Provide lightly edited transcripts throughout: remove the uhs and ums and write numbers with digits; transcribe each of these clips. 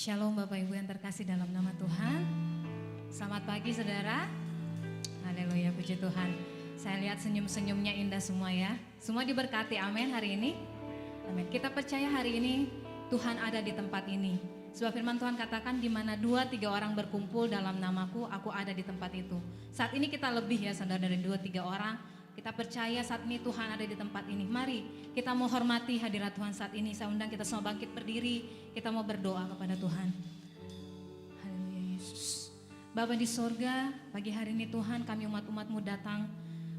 Shalom Bapak Ibu yang terkasih dalam nama Tuhan. Selamat pagi saudara. Haleluya, puji Tuhan. Saya lihat senyum-senyumnya indah semua ya. Semua diberkati, amin hari ini. Amin. Kita percaya hari ini Tuhan ada di tempat ini. Sebab firman Tuhan katakan di mana 2-3 orang berkumpul dalam namaku, aku ada di tempat itu. Saat ini kita lebih ya saudara dari 2-3 orang. Kita percaya saat ini Tuhan ada di tempat ini. Mari kita mau hormati hadirat Tuhan saat ini. Saya undang kita semua bangkit berdiri. Kita mau berdoa kepada Tuhan. Haleluya Yesus. Bapa di sorga, pagi hari ini Tuhan kami umat-umat-Mu datang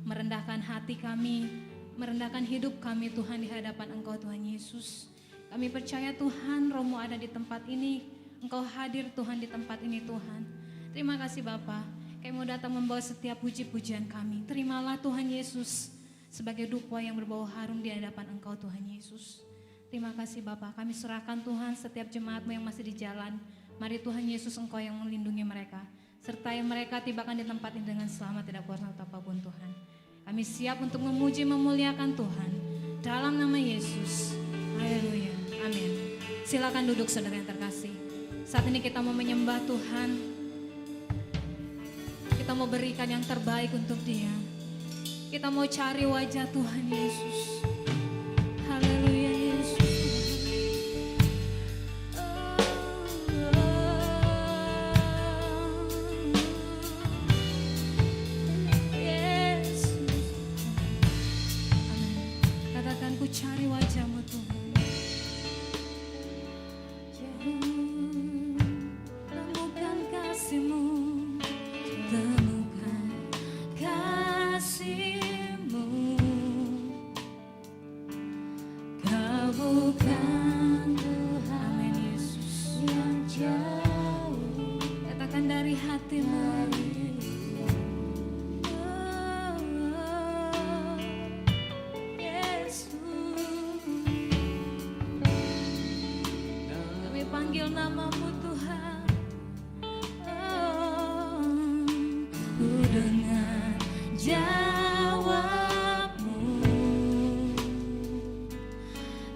merendahkan hati kami, merendahkan hidup kami Tuhan di hadapan Engkau Tuhan Yesus. Kami percaya Tuhan Roh-Mu ada di tempat ini. Engkau hadir Tuhan di tempat ini Tuhan. Terima kasih Bapa. Kami mau datang membawa setiap puji-pujian kami. Terimalah Tuhan Yesus sebagai dupa yang berbau harum di hadapan Engkau Tuhan Yesus. Terima kasih Bapa. Kami serahkan Tuhan setiap jemaat-Mu yang masih di jalan. Mari Tuhan Yesus Engkau yang melindungi mereka. Sertai mereka tibakan di tempat ini dengan selamat, tidak kuasa apapun Tuhan. Kami siap untuk memuji memuliakan Tuhan. Dalam nama Yesus. Haleluya. Amin. Silakan duduk saudara yang terkasih. Saat ini kita mau menyembah Tuhan. Kita mau berikan yang terbaik untuk Dia. Kita mau cari wajah Tuhan Yesus. Haleluya Yesus. Yesus. Amin. Katakan ku cari wajah-Mu Tuhan. Temukan kasih-Mu. Temukan kasih-Mu, Kau bukan Tuhan, amin Yesus, yang jauh. Katakan dari hati-Mu, Yesus. Kami panggil nama-Mu Tuhan. Ku dengar jawab-Mu,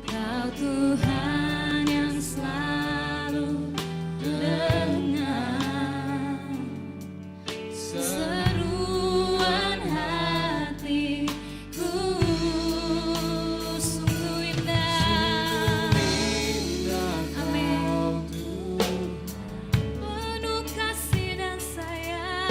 Kau Tuhan yang selalu dengar seruan hatiku. Sungguh indah, amin. Penuh kasih dan sayang.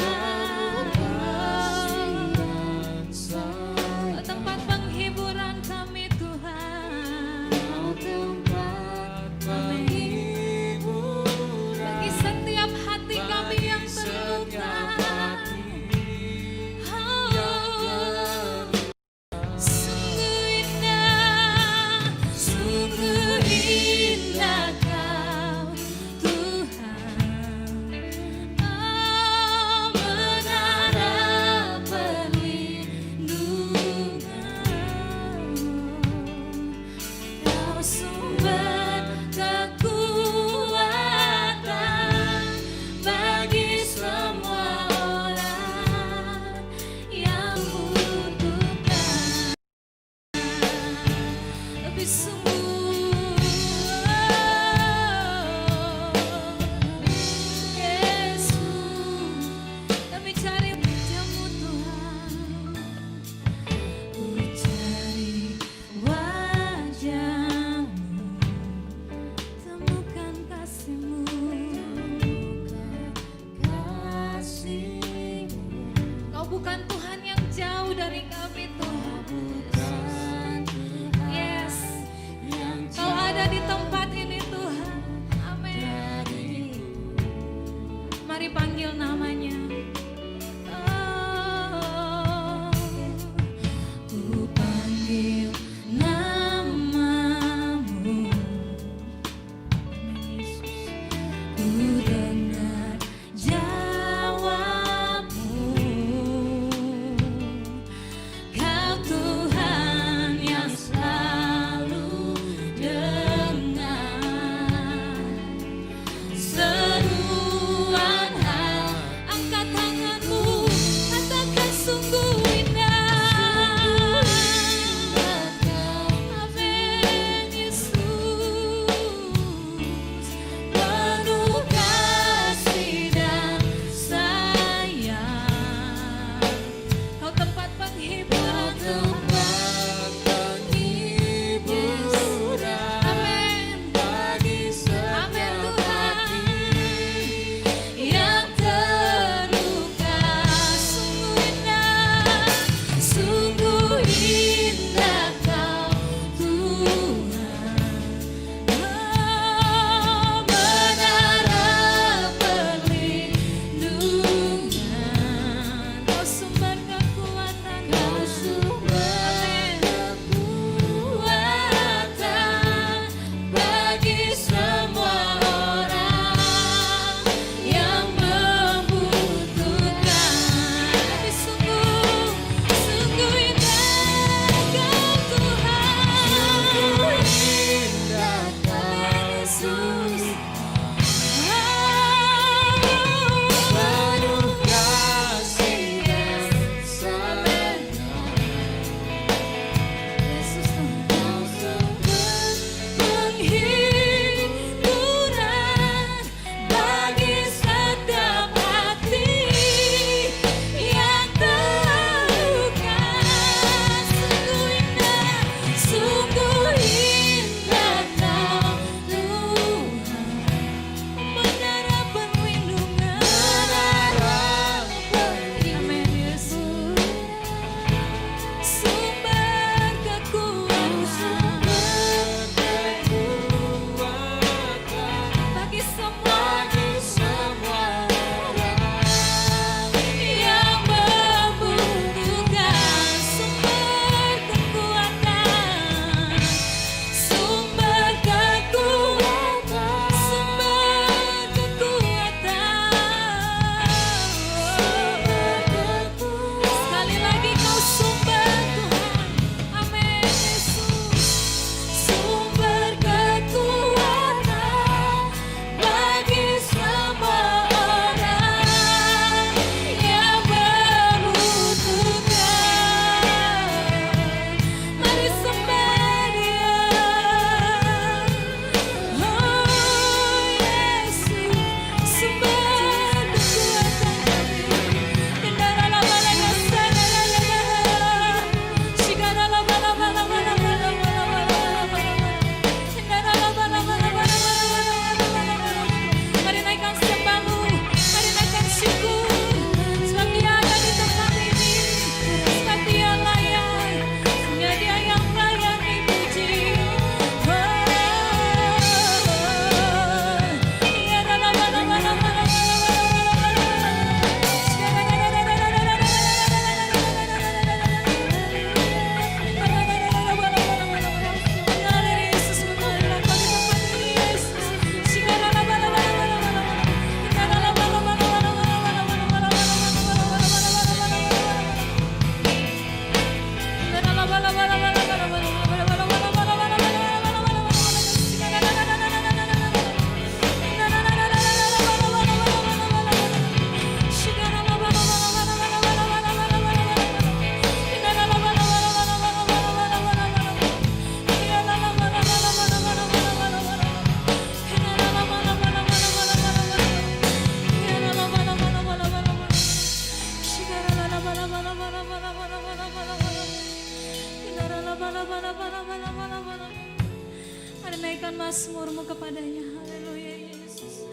Ada naikkan mazmurmu kepadanya. Haleluya Yesus.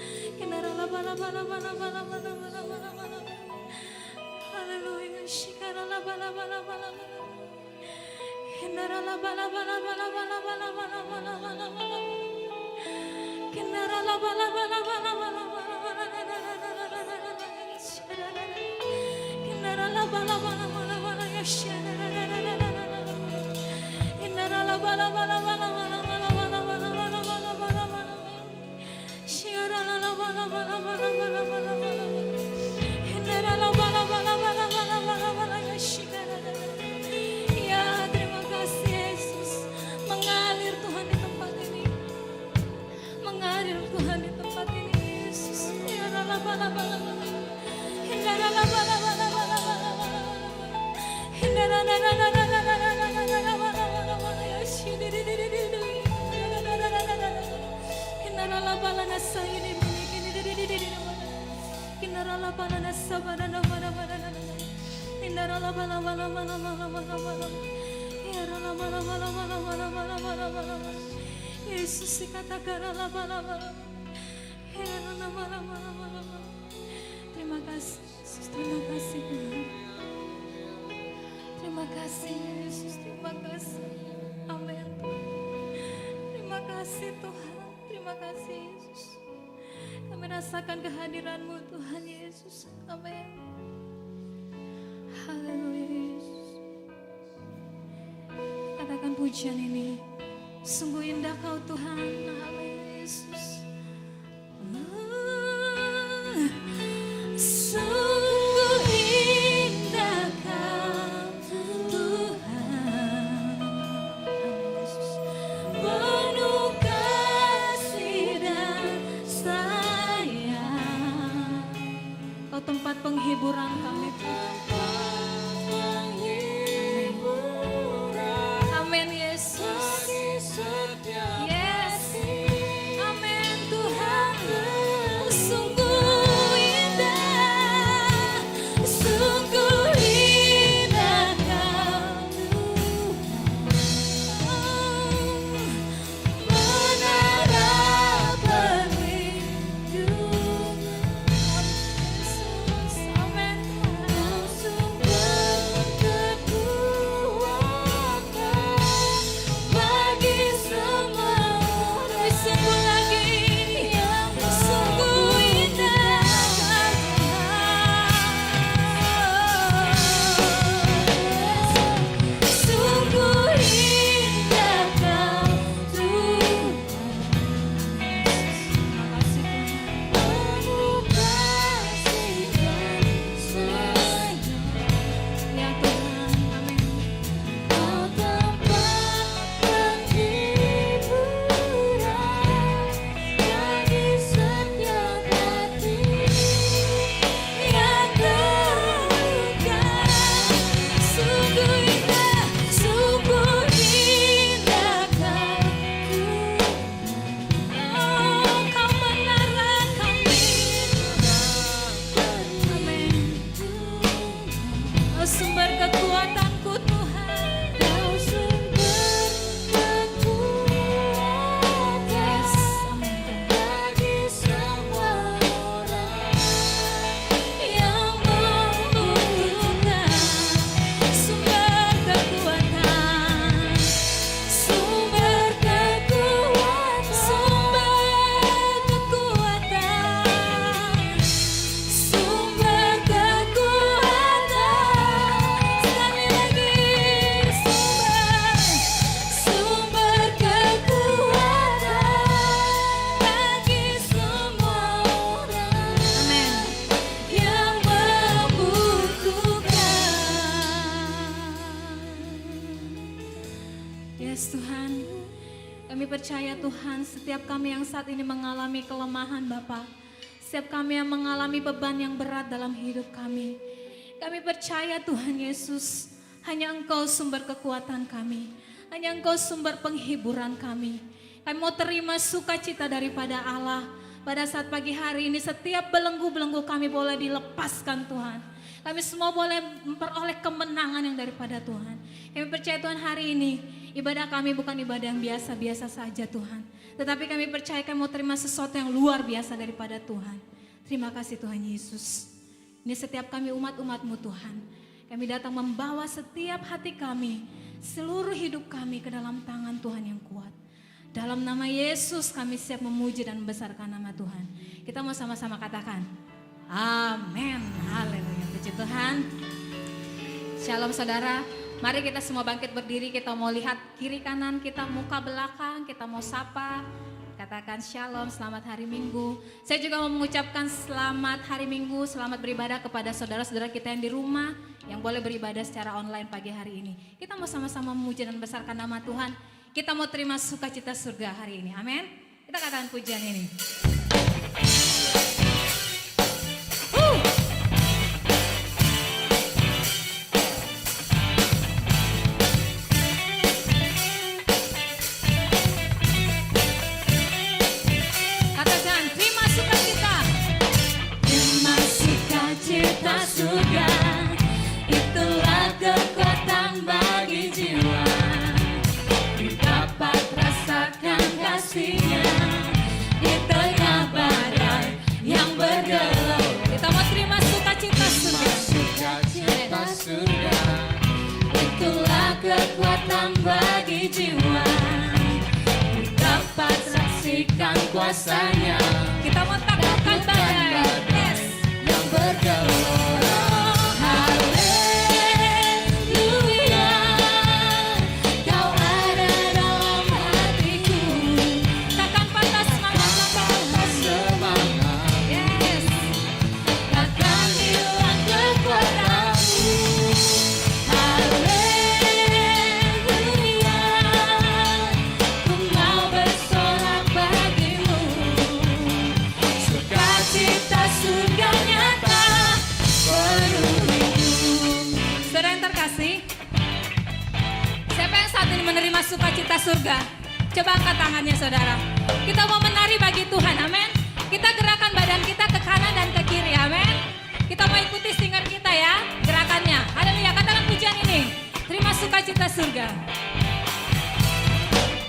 Haleluya. Ya, terima kasih Yesus. Mengalir Tuhan di tempat ini. Mengalir Tuhan di tempat ini Yesus. Ya, Yesus dikatakan terima kasih Yesus, terima kasih Tuhan. Terima kasih Yesus, terima kasih. Amin. Terima kasih Tuhan, terima kasih Yesus. Kami rasakan kehadiran-Mu Tuhan Yesus. Amin. Haleluya Yesus. Katakan pujian ini. Sungguh indah Kau Tuhan. Haleluya Yesus. Sungguh indah Kau Tuhan. Penuh kasih dan sayang. Kau tempat penghiburan kami Tuhan. Amin Yesus. Yes. Amin Tuhan. Sungguh indah. Sungguh indah Kau Tuhan. Menara perlindungan. Amin Tuhan. Sumber kekuatan bagi semua orang. Sungguh lagi yang sungguh indah sungguh indah Kau Tuhan. Terima kasih Tuhan. Penuh kasih dan sayang. Ya Tuhan, amin. Kau tempat penghiburan bagi setiap hati yang terluka. Sungguh indah Kau Tuhan. Oh, Kau menara kami. Amin. Kau sumber kekuatanku Tuhan. Kau sumber kekuatan. Yes, amin Tuhan. Bagi semua orang yang membutuhkan. Sumber kekuatan. Sumber kekuatan. Sumber kekuatan. Sumber kekuatan. Sekali lagi sumber kekuatan bagi semua orang. Amin. Yang membutuhkan. Yes Tuhan. Kami percaya Tuhan, setiap kami yang saat ini mengalami kelemahan Bapa, setiap kami yang mengalami beban yang berat dalam hidup kami, kami percaya Tuhan Yesus, hanya Engkau sumber kekuatan kami, hanya Engkau sumber penghiburan kami. Kami mau terima sukacita daripada Allah. Pada saat pagi hari ini setiap belenggu-belenggu kami boleh dilepaskan Tuhan. Kami semua boleh memperoleh kemenangan yang daripada Tuhan. Kami percaya Tuhan hari ini ibadah kami bukan ibadah yang biasa-biasa saja Tuhan. Tetapi kami percaya kami mau terima sesuatu yang luar biasa daripada Tuhan. Terima kasih Tuhan Yesus. Ini setiap kami umat-umat-Mu Tuhan. Kami datang membawa setiap hati kami, seluruh hidup kami ke dalam tangan Tuhan yang kuat. Dalam nama Yesus kami siap memuji dan membesarkan nama Tuhan. Kita mau sama-sama katakan, amin. Haleluya, puji Tuhan. Shalom saudara. Mari kita semua bangkit berdiri, kita mau lihat kiri kanan kita, muka belakang, kita mau sapa. Katakan shalom, selamat hari Minggu. Saya juga mau mengucapkan selamat hari Minggu, selamat beribadah kepada saudara-saudara kita yang di rumah, yang boleh beribadah secara online pagi hari ini. Kita mau sama-sama memuji dan membesarkan nama Tuhan. Kita mau terima sukacita surga hari ini, amin. Kita katakan pujian ini. Surga, itulah kekuatan bagi jiwa. Dapat rasakan kasih-Nya di tengah badai yang bergelombang. Kita mau terima sukacita surga. Sukacita surga, itulah kekuatan bagi jiwa. Dapat saksikan kuasa-Nya. Kita mau taklukkan badai. Yes. Yang bergelombang. Menerima sukacita surga. Coba angkat tangannya saudara. Kita mau menari bagi Tuhan, amin. Kita gerakan badan kita ke kanan dan ke kiri, amin. Kita mau ikuti singer kita ya, gerakannya. Haleluya, katakan pujian ini. Terima sukacita surga.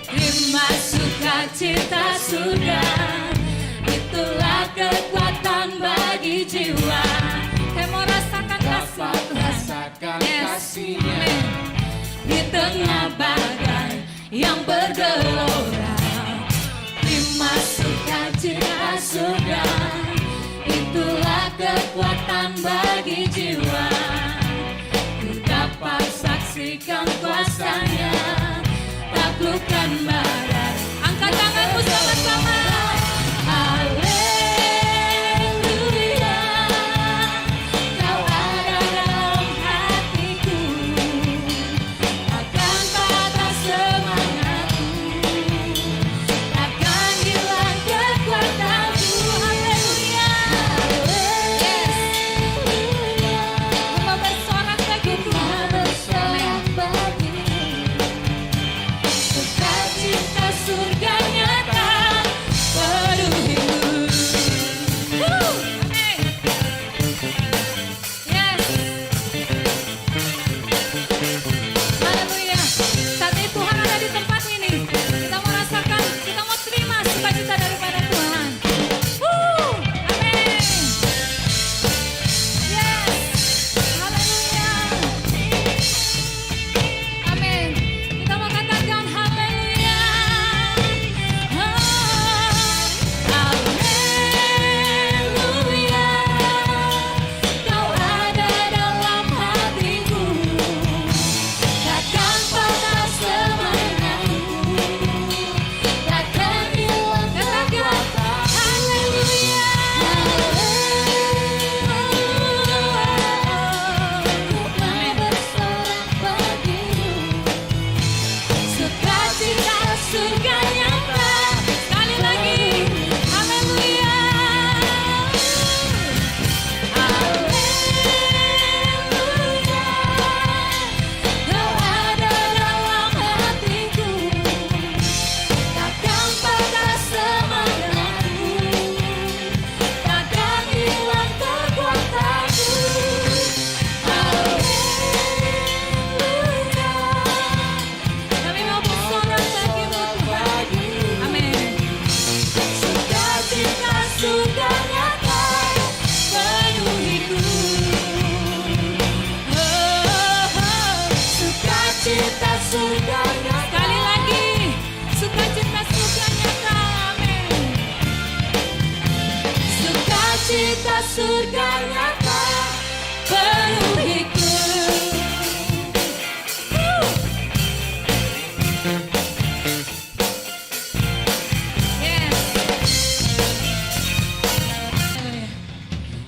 Terima sukacita surga, itulah kekuatan bagi jiwa. Saya mau rasakan kasih Rasakan Yes. kasih-Nya Amen. di tengah badai yang bergelora. Terima sukacita surga, itulah kekuatan bagi jiwa. Ku dapat saksikan kuasa-Nya, taklukkan badai. Angkat tanganmu sama-sama. Haleluya, Kau ada dalam hatiku. Takkan patah semangatku, takkan hilang kekuatanku. Haleluya, haleluya. Mau bersorak bagi Tuhan. Bersorak bagi sukacita surga nyata. Sekali lagi, sukacita surga nyata. Amin. Sukacita surga nyata penuhiku.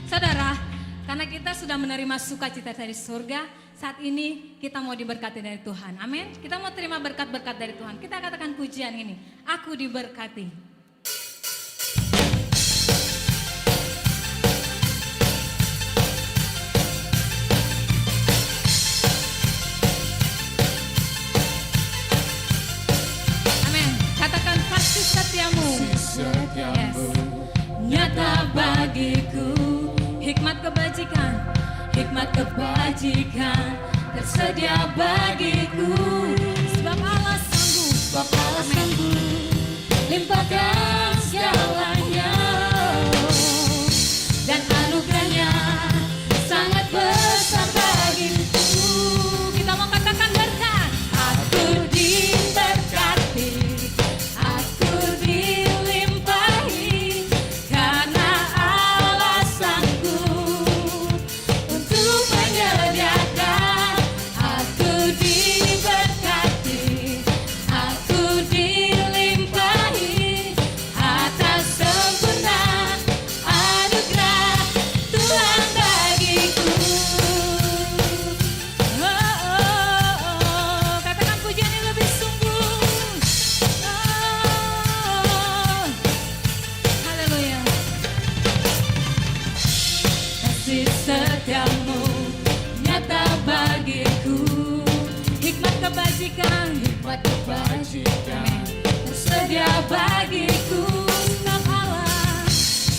Saudara, karena kita sudah menerima sukacita dari surga, saat ini kita mau diberkati dari Tuhan. Amin. Kita mau terima berkat-berkat dari Tuhan. Kita katakan pujian ini, aku diberkati. Amin. Katakan kasih setiamu. Yes. Nyata bagiku. Hikmat kebajikan tersedia bagiku. Sebab Allah sanggup limpahkan segalanya, dan anugerahnya sangat besar bagiku. Kita mau katakan berkat. Aku diberkati, aku dilimpahi, karena Allah sanggup untuk menyediakan. Aku diberkati, aku dilimpahi, atas sempurna anugerah Tuhan bagiku. Oh, oh, oh. Katakan pujian yang lebih sungguh. Oh, haleluya. Kasih setiamu nyata bagiku. Hikmat kebajikan tersedia bagiku.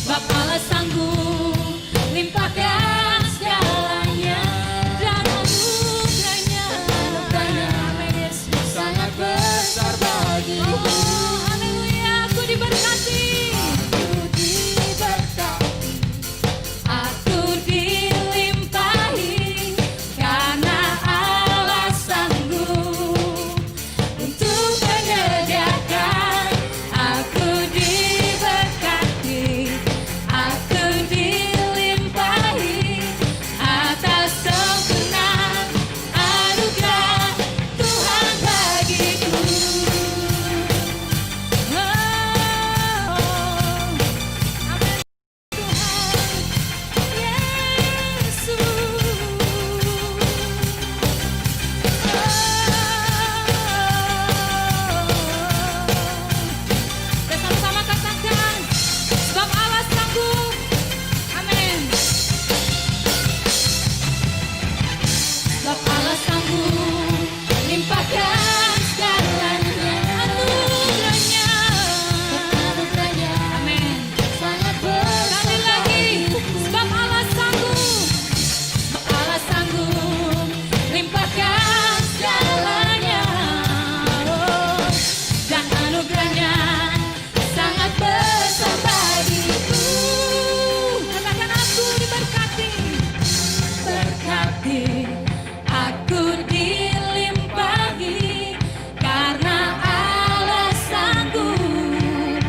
Sebab Allah sanggup limpahkan segalanya, dan anugerahnya Amin, Yesus, sangat besar bagiku. Oh, haleluya, aku diberkati. Aku dilimpahi, karena Allah sanggup untuk menyediakan. Aku diberkati, aku dilimpahi, atas sempurna anugerah Tuhan bagiku. Oh, amin Tuhan Yesus. Dan sama-sama katakan, sebab Allah sanggup. Amin. Sebab Allah sanggup limpahkan segalanya, anugerahnya. Amin. Sangat besar. Sekali lagi, sebab Allah sanggup. Sebab Allah sanggup limpahkan segalanya. Oh, dan anugerahnya sangat besar bagiku. Katakan aku diberkati. Berkati, aku dilimpahi, karena Allah sanggup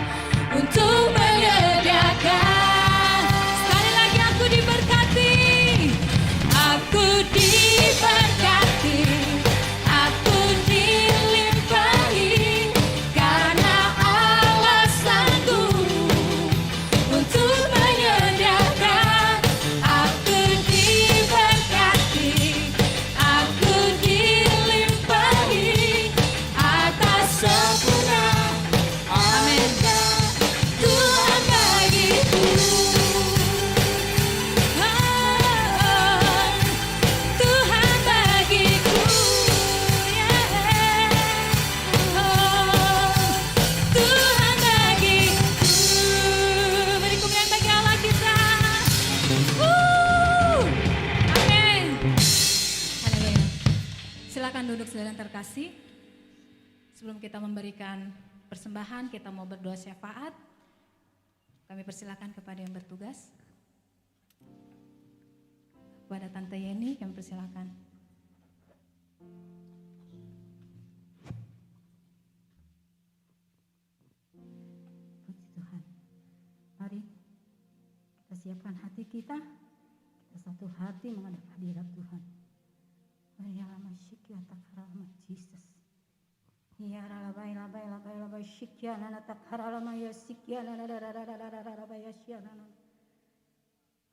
untuk menyediakan. Sekali lagi aku diberkati. Aku diberkati, aku dilimpahi, karena Allah sanggup untuk menyediakan. Aku diberkati, aku dilimpahi, atas sempurna anugerah Tuhan bagiku. Tuhan bagiku, yeah. Tuhan bagiku. Beri kemuliaan bagi Allah kita. Amin. Haleluya. Silakan duduk saudara yang terkasih. Sebelum kita memberikan persembahan, kita mau berdoa syafaat. Kami persilakan kepada yang bertugas. Kepada Tante Yeni, kami persilakan. hati kita satu hati menghadap hadirat Tuhan. Ya lama syikya takarama Jesus. Ya labai labai labai labai syikya nana takarama ya syikya nana rararararararaba ya syana.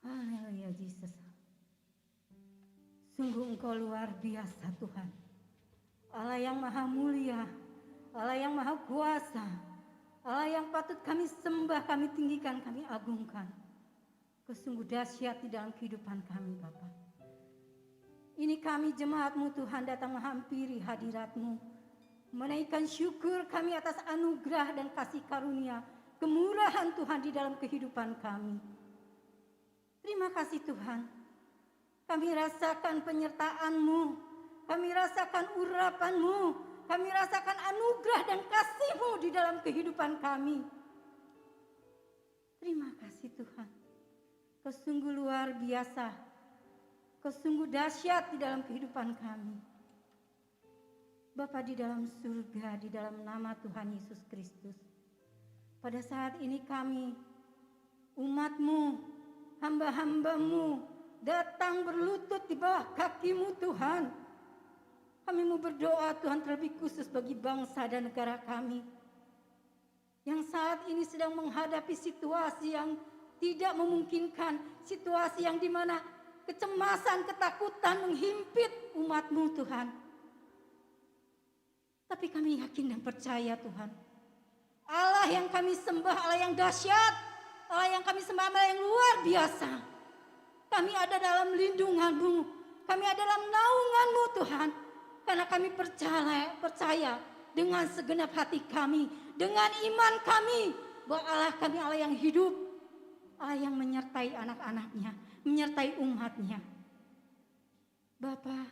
Haleluya Jesus. Sungguh Engkau luar biasa Tuhan. Allah yang maha mulia, Allah yang maha kuasa, Allah yang patut kami sembah, kami tinggikan, kami agungkan. Sungguh dahsyat di dalam kehidupan kami Bapa. Ini kami jemaat-Mu Tuhan datang menghampiri hadirat-Mu. Menaikkan syukur kami atas anugerah dan kasih karunia, kemurahan Tuhan di dalam kehidupan kami. Terima kasih Tuhan. Kami rasakan penyertaan-Mu, kami rasakan urapan-Mu, kami rasakan anugerah dan kasih-Mu di dalam kehidupan kami. Terima kasih Tuhan. Kau sungguh luar biasa. Kau sungguh dahsyat di dalam kehidupan kami. Bapa di dalam surga, di dalam nama Tuhan Yesus Kristus. Pada saat ini kami, umat-Mu, hamba-hamba-Mu, datang berlutut di bawah kaki-Mu Tuhan. Kami mau berdoa Tuhan terlebih khusus bagi bangsa dan negara kami. Yang saat ini sedang menghadapi situasi yang tidak memungkinkan, situasi yang dimana kecemasan, ketakutan menghimpit umat-Mu Tuhan. Tapi kami yakin dan percaya Tuhan, Allah yang kami sembah, Allah yang dahsyat, Allah yang kami sembah, Allah yang luar biasa. Kami ada dalam lindungan-Mu, kami ada dalam naungan-Mu Tuhan. Karena kami percaya dengan segenap hati kami, dengan iman kami, bahwa Allah kami Allah yang hidup, Allah yang menyertai anak-anaknya, menyertai umatnya. Bapa,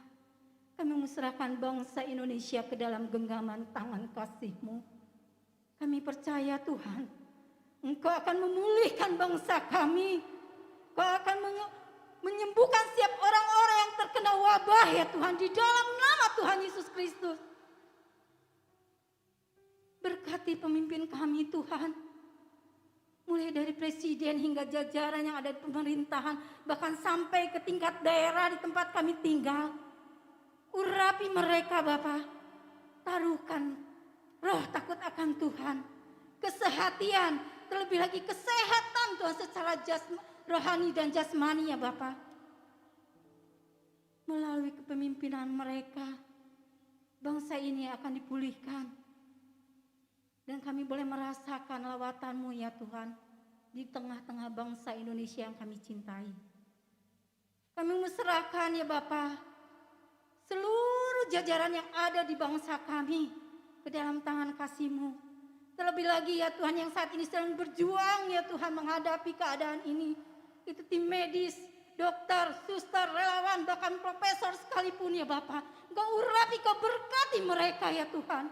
kami menyerahkan bangsa Indonesia ke dalam genggaman tangan kasih-Mu. Kami percaya Tuhan, Engkau akan memulihkan bangsa kami. Engkau akan menyembuhkan setiap orang-orang yang terkena wabah ya Tuhan, di dalam nama Tuhan Yesus Kristus. Berkati pemimpin kami Tuhan, mulai dari presiden hingga jajaran yang ada di pemerintahan, bahkan sampai ke tingkat daerah di tempat kami tinggal. Urapi mereka Bapa, taruhkan roh takut akan Tuhan, kesehatian, terlebih lagi kesehatan Tuhan secara rohani dan jasmani ya Bapa. Melalui kepemimpinan mereka, bangsa ini akan dipulihkan. Dan kami boleh merasakan lawatan-Mu ya Tuhan, di tengah-tengah bangsa Indonesia yang kami cintai. Kami menyerahkan ya Bapa, seluruh jajaran yang ada di bangsa kami ke dalam tangan kasih-Mu. Terlebih lagi ya Tuhan yang saat ini sedang berjuang ya Tuhan menghadapi keadaan ini. Itu tim medis, dokter, suster, relawan, bahkan profesor sekalipun ya Bapa. Engkau urapi, Kau berkati mereka ya Tuhan.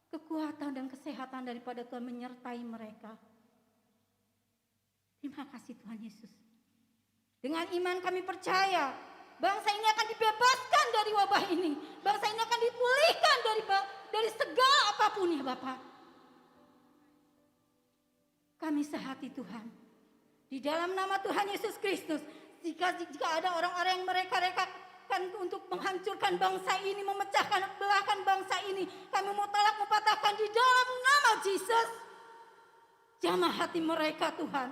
Kekuatan dan kesehatan daripada Tuhan menyertai mereka. Terima kasih Tuhan Yesus. Dengan iman kami percaya bangsa ini akan dibebaskan dari wabah ini. Bangsa ini akan dipulihkan dari segala apapun ya Bapak. Kami sehati Tuhan. Di dalam nama Tuhan Yesus Kristus. Jika ada orang-orang yang mereka-rekakan untuk menghancurkan bangsa ini, memecahkan, belahkan bangsa ini, kami mau tolak, mempatahkan di dalam nama Yesus. Jamah hati mereka Tuhan.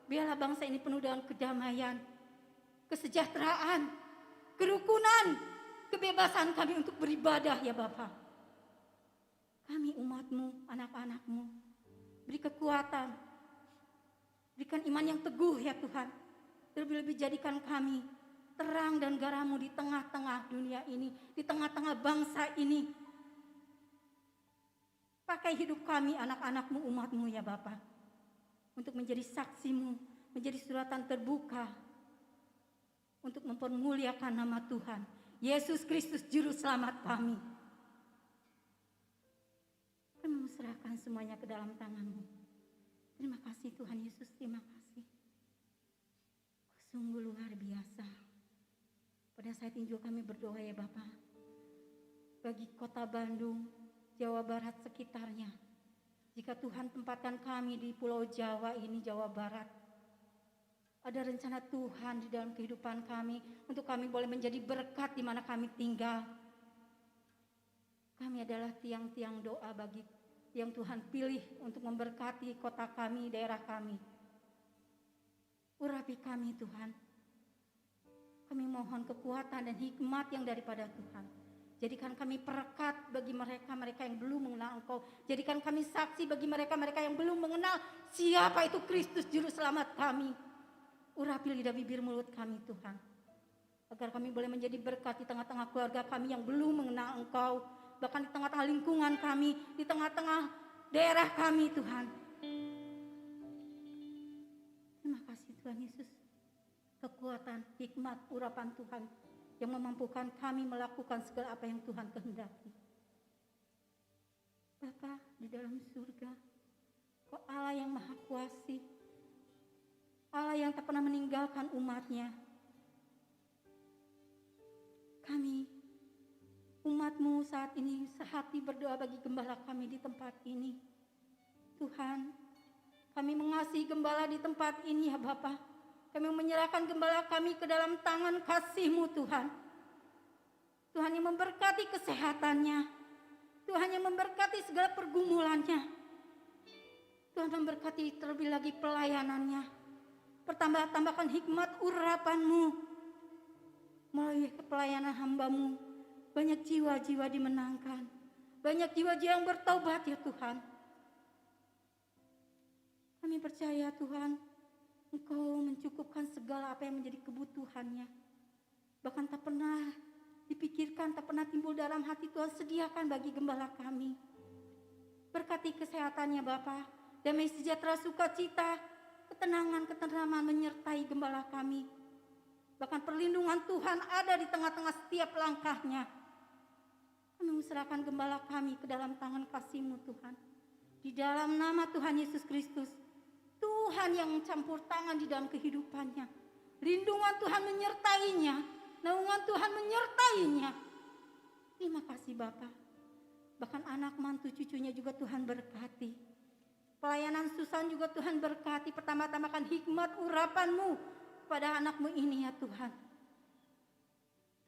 Biarlah bangsa ini penuh dengan kedamaian, kesejahteraan, kerukunan, kebebasan kami untuk beribadah ya Bapa. Kami umat-Mu, anak-anak-Mu, beri kekuatan, berikan iman yang teguh ya Tuhan. Terlebih-lebih jadikan kami terang dan garam-Mu di tengah-tengah dunia ini, di tengah-tengah bangsa ini. Pakai hidup kami, anak-anak-Mu, umat-Mu ya Bapa, untuk menjadi saksi-Mu, menjadi suratan terbuka, untuk mempermuliakan nama Tuhan Yesus Kristus Juru Selamat kami. Kami menserahkan semuanya ke dalam tangan-Mu. Terima kasih Tuhan Yesus, terima kasih. Sungguh luar biasa. Pada saat ini juga kami berdoa ya Bapa, bagi kota Bandung, Jawa Barat sekitarnya. Jika Tuhan tempatkan kami di Pulau Jawa ini, Jawa Barat, Ada rencana Tuhan di dalam kehidupan kami untuk kami boleh menjadi berkat di mana kami tinggal. Kami adalah tiang-tiang doa bagi yang Tuhan pilih untuk memberkati kota kami, daerah kami. Urapi kami Tuhan. Kami mohon kekuatan dan hikmat yang daripada Tuhan. Jadikan kami perekat bagi mereka-mereka yang belum mengenal Engkau. Jadikan kami saksi bagi mereka-mereka yang belum mengenal siapa itu Kristus Juru Selamat kami. Urapi lidah bibir mulut kami Tuhan. Agar kami boleh menjadi berkat di tengah-tengah keluarga kami yang belum mengenal Engkau. Bahkan di tengah-tengah lingkungan kami, di tengah-tengah daerah kami Tuhan. Terima kasih Tuhan Yesus. Kekuatan, hikmat, urapan Tuhan yang memampukan kami melakukan segala apa yang Tuhan kehendaki. Bapa di dalam surga, Kau Allah yang maha kuasa, Allah yang tak pernah meninggalkan umatnya. Kami, umat-Mu saat ini sehati berdoa bagi gembala kami di tempat ini. Tuhan, kami mengasihi gembala di tempat ini ya Bapa. Kami menyerahkan gembala kami ke dalam tangan kasih-Mu Tuhan. Tuhan yang memberkati kesehatannya. Tuhan yang memberkati segala pergumulannya. Tuhan memberkati terlebih lagi pelayanannya. Tambahkan hikmat urapan-Mu. Melalui pelayanan hamba-Mu, banyak jiwa-jiwa dimenangkan. Banyak jiwa-jiwa yang bertobat ya Tuhan. Kami percaya Tuhan, Engkau mencukupkan segala apa yang menjadi kebutuhannya. Bahkan tak pernah dipikirkan, tak pernah timbul dalam hati Tuhan sediakan bagi gembala kami. Berkati kesehatannya Bapa, damai sejahtera sukacita, ketenangan menyertai gembala kami. Bahkan perlindungan Tuhan ada di tengah-tengah setiap langkahnya. Kami serahkan gembala kami ke dalam tangan kasih-Mu Tuhan. Di dalam nama Tuhan Yesus Kristus, Tuhan yang campur tangan di dalam kehidupannya. Lindungan Tuhan menyertainya, naungan Tuhan menyertainya. Terima kasih Bapa. Bahkan anak mantu cucunya juga Tuhan berkati. Pelayanan Susan juga Tuhan berkati. Pertama-tamakan hikmat urapan-Mu pada anak-Mu ini ya Tuhan.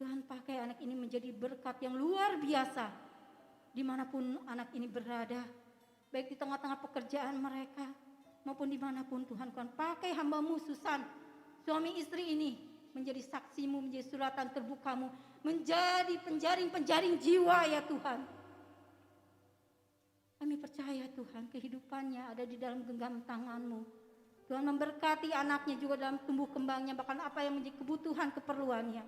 Tuhan pakai anak ini menjadi berkat yang luar biasa. Dimanapun anak ini berada. Baik di tengah-tengah pekerjaan mereka. Maupun dimanapun Tuhan pakai hamba-Mu Susan. Suami istri ini menjadi saksi-Mu, menjadi suratan terbuka-Mu. Menjadi penjaring-penjaring jiwa ya Tuhan. Kami percaya Tuhan kehidupannya ada di dalam genggam tangan-Mu. Tuhan memberkati anaknya juga dalam tumbuh kembangnya. Bahkan apa yang menjadi kebutuhan keperluannya.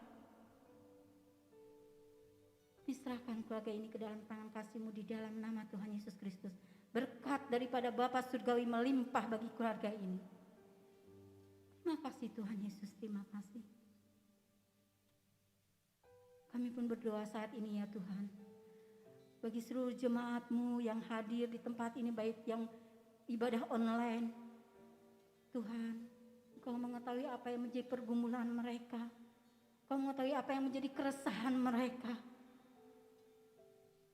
Diserahkan keluarga ini ke dalam tangan kasih-Mu di dalam nama Tuhan Yesus Kristus. Berkat daripada Bapa Surgawi melimpah bagi keluarga ini. Terima kasih Tuhan Yesus, terima kasih. Kami pun berdoa saat ini ya Tuhan. Bagi seluruh jemaat-Mu yang hadir di tempat ini, baik yang ibadah online. Tuhan, Engkau mengetahui apa yang menjadi pergumulan mereka. Engkau mengetahui apa yang menjadi keresahan mereka.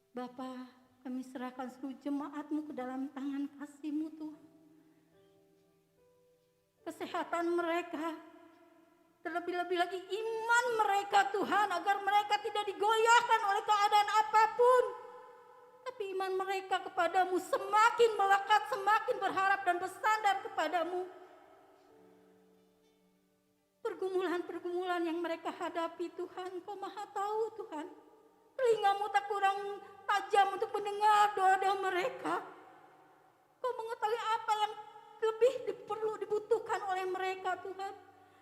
Bapa, kami serahkan seluruh jemaat-Mu ke dalam tangan kasih-Mu Tuhan. Kesehatan mereka, terlebih-lebih lagi iman mereka Tuhan, agar mereka tidak digoyahkan oleh keadaan apapun. Tapi iman mereka kepadamu semakin melekat, semakin berharap dan bersandar kepadamu. Pergumulan-pergumulan yang mereka hadapi Tuhan, Kau maha tahu Tuhan. Telinga-Mu tak kurang tajam untuk mendengar doa-doa mereka. Kau mengetahui apa yang lebih perlu dibutuhkan oleh mereka Tuhan.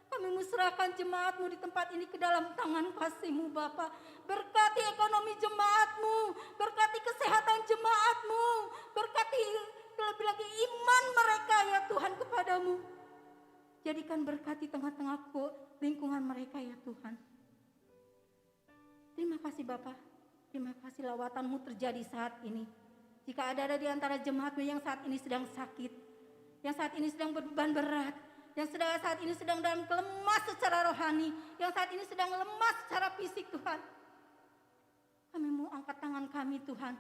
Kami serahkan jemaat-Mu di tempat ini ke dalam tangan kasih-Mu Bapa. Berkati ekonomi jemaat-Mu, berkati kesehatan jemaat-Mu, berkati terlebih lagi iman mereka ya Tuhan kepadamu. Jadikan berkati tengah-tengah lingkungan mereka ya Tuhan. Terima kasih Bapa. Terima kasih lawatan-Mu terjadi saat ini. Jika ada di antara jemaat-Mu yang saat ini sedang sakit, yang saat ini sedang berbeban berat, yang saat ini sedang dalam kelemah secara rohani, yang saat ini sedang lemah secara fisik Tuhan. Kami mau angkat tangan kami Tuhan.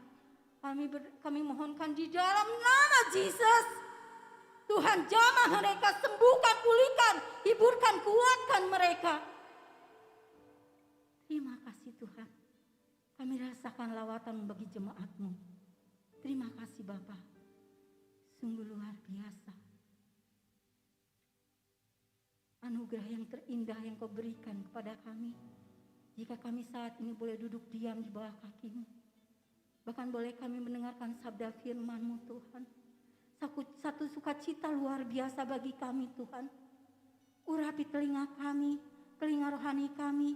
Kami mohonkan di dalam nama Yesus. Tuhan jamah mereka, sembuhkan, pulihkan, hiburkan, kuatkan mereka. Terima kasih Tuhan. Kami rasakan lawatan bagi jemaat-Mu. Terima kasih Bapa. Sungguh luar biasa. Anugerah yang terindah yang Kau berikan kepada kami. Jika kami saat ini boleh duduk diam di bawah kaki-Mu. Bahkan boleh kami mendengarkan sabda firman-Mu Tuhan. Satu sukacita luar biasa bagi kami Tuhan. Urapi telinga kami, telinga rohani kami,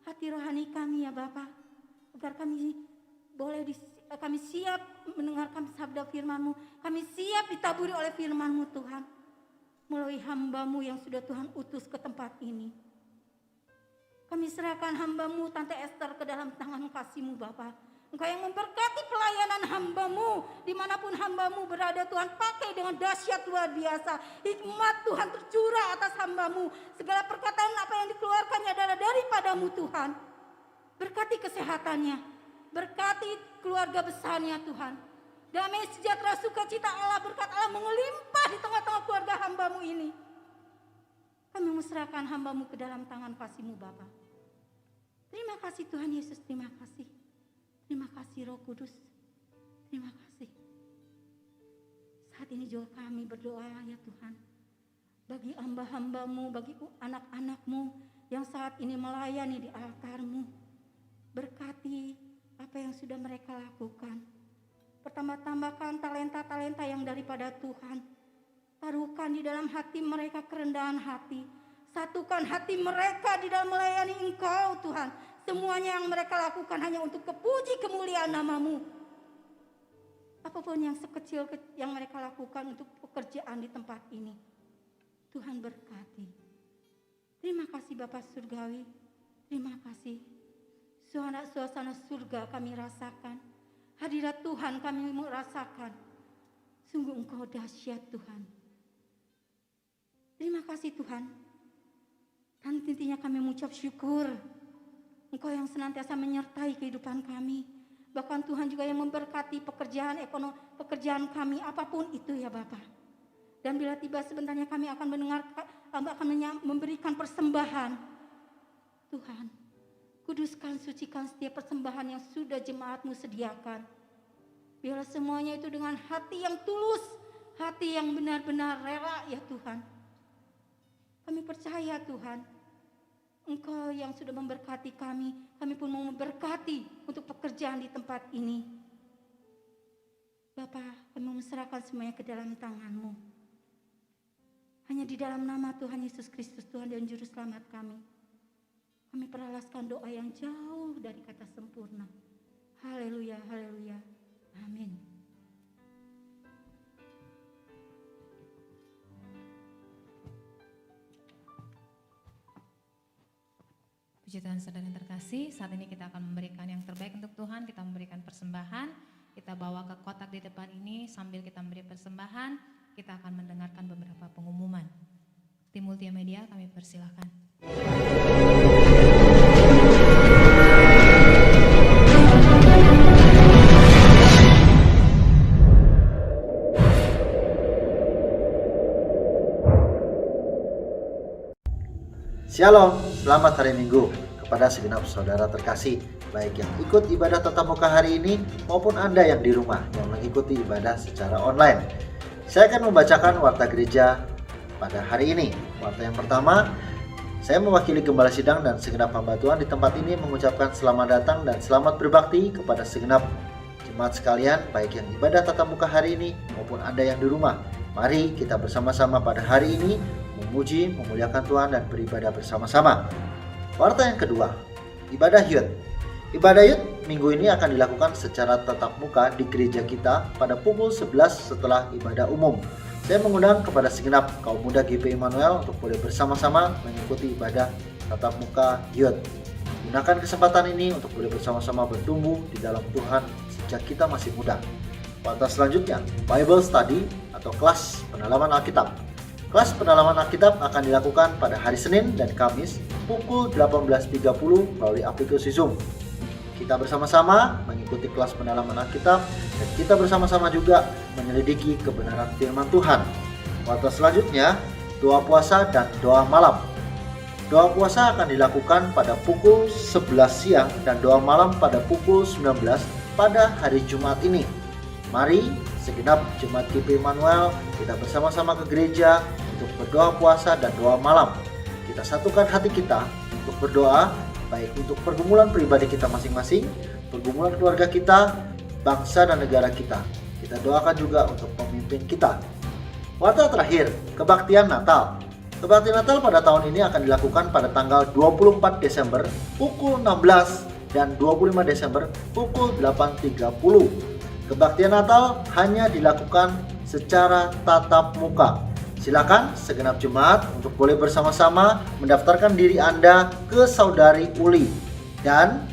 hati rohani kami ya Bapa. Agar kami kami siap mendengarkan sabda firman-Mu. Kami siap ditaburi oleh firman-Mu Tuhan. Melalui hamba-Mu yang sudah Tuhan utus ke tempat ini. Kami serahkan hamba-Mu Tante Esther ke dalam tangan kasih-Mu Bapa. Engkau yang memberkati pelayanan hamba-Mu. Dimanapun hamba-Mu berada Tuhan, pakai dengan dahsyat luar biasa. Hikmat Tuhan tercurah atas hamba-Mu. Segala perkataan apa yang dikeluarkannya adalah daripada-Mu Tuhan. Berkati kesehatannya. Berkati keluarga besarnya Tuhan. Damai sejahtera sukacita Allah, berkat Allah mengelimpah di tengah-tengah keluarga hamba-Mu ini. Kami menyerahkan hamba-Mu ke dalam tangan kasih-Mu Bapa. Terima kasih Tuhan Yesus, terima kasih. Terima kasih Roh Kudus. Terima kasih. Saat ini juga kami berdoa ya Tuhan. Bagi hamba-hamba-Mu, bagi anak-anak-Mu yang saat ini melayani di altar-Mu. Berkati apa yang sudah mereka lakukan. Pertambah-tambahkan talenta-talenta yang daripada Tuhan. Taruhkan di dalam hati mereka kerendahan hati. Satukan hati mereka di dalam melayani Engkau Tuhan. Semuanya yang mereka lakukan hanya untuk kepuji kemuliaan nama-Mu. Apapun yang sekecil yang mereka lakukan untuk pekerjaan di tempat ini. Tuhan berkati. Terima kasih Bapa Surgawi. Terima kasih. Suasana surga kami rasakan. Hadirat Tuhan kami merasakan. Sungguh Engkau dahsyat Tuhan. Terima kasih Tuhan. Dan intinya kami mengucap syukur. Engkau yang senantiasa menyertai kehidupan kami. Bahkan Tuhan juga yang memberkati pekerjaan ekonomi, pekerjaan kami apapun itu ya Bapa. Dan bila tiba sebentarnya kami akan memberikan persembahan. Tuhan, kuduskan, sucikan setiap persembahan yang sudah jemaat-Mu sediakan. Biarlah semuanya itu dengan hati yang tulus, hati yang benar-benar rela ya Tuhan. Kami percaya Tuhan. Engkau yang sudah memberkati kami pun mau memberkati untuk pekerjaan di tempat ini. Bapa, kami menyerahkan semuanya ke dalam tangan-Mu. Hanya di dalam nama Tuhan Yesus Kristus, Tuhan dan Juru Selamat kami. Kami peralaskan doa yang jauh dari kata sempurna. Haleluya, haleluya, amin. Puji Tuhan saudara yang terkasih, saat ini kita akan memberikan yang terbaik untuk Tuhan, kita memberikan persembahan, kita bawa ke kotak di depan ini sambil kita memberi persembahan, kita akan mendengarkan beberapa pengumuman. Tim multimedia kami persilahkan. Shalom, selamat hari Minggu kepada segenap saudara terkasih, baik yang ikut ibadah tatap muka hari ini maupun Anda yang di rumah yang mengikuti ibadah secara online. Saya akan membacakan warta gereja pada hari ini. Warta yang pertama, saya mewakili Gembala Sidang dan segenap hamba Tuhan di tempat ini mengucapkan selamat datang dan selamat berbakti kepada segenap jemaat sekalian, baik yang ibadah tatap muka hari ini maupun Anda yang di rumah. Mari kita bersama-sama pada hari ini memuji, memuliakan Tuhan dan beribadah bersama-sama. Warta yang kedua, ibadah Yud. Ibadah Yud minggu ini akan dilakukan secara tatap muka di gereja kita pada pukul 11 setelah ibadah umum. Saya mengundang kepada segenap kaum muda GP Immanuel untuk boleh bersama-sama mengikuti ibadah tatap muka Yud. Gunakan kesempatan ini untuk boleh bersama-sama bertumbuh di dalam Tuhan sejak kita masih muda. Warta selanjutnya, Bible Study atau kelas pendalaman Alkitab. Kelas pendalaman Alkitab akan dilakukan pada hari Senin dan Kamis pukul 18.30 melalui aplikasi Zoom. Kita bersama-sama mengikuti kelas pendalaman Alkitab dan kita bersama-sama juga menyelidiki kebenaran firman Tuhan. Waktu selanjutnya, doa puasa dan doa malam. Doa puasa akan dilakukan pada pukul 11 siang dan doa malam pada pukul 19 pada hari Jumat ini. Mari segenap Jemaat GP Immanuel kita bersama-sama ke gereja untuk berdoa puasa dan doa malam. Kita satukan hati kita untuk berdoa, baik untuk pergumulan pribadi kita masing-masing, pergumulan keluarga kita, bangsa dan negara kita. Kita doakan juga untuk pemimpin kita. Waktu terakhir, kebaktian Natal. Kebaktian Natal pada tahun ini akan dilakukan pada tanggal 24 Desember pukul 16 dan 25 Desember pukul 8.30. Kebaktian Natal hanya dilakukan secara tatap muka. Silakan segenap jemaat untuk boleh bersama-sama mendaftarkan diri Anda ke Saudari Uli. Dan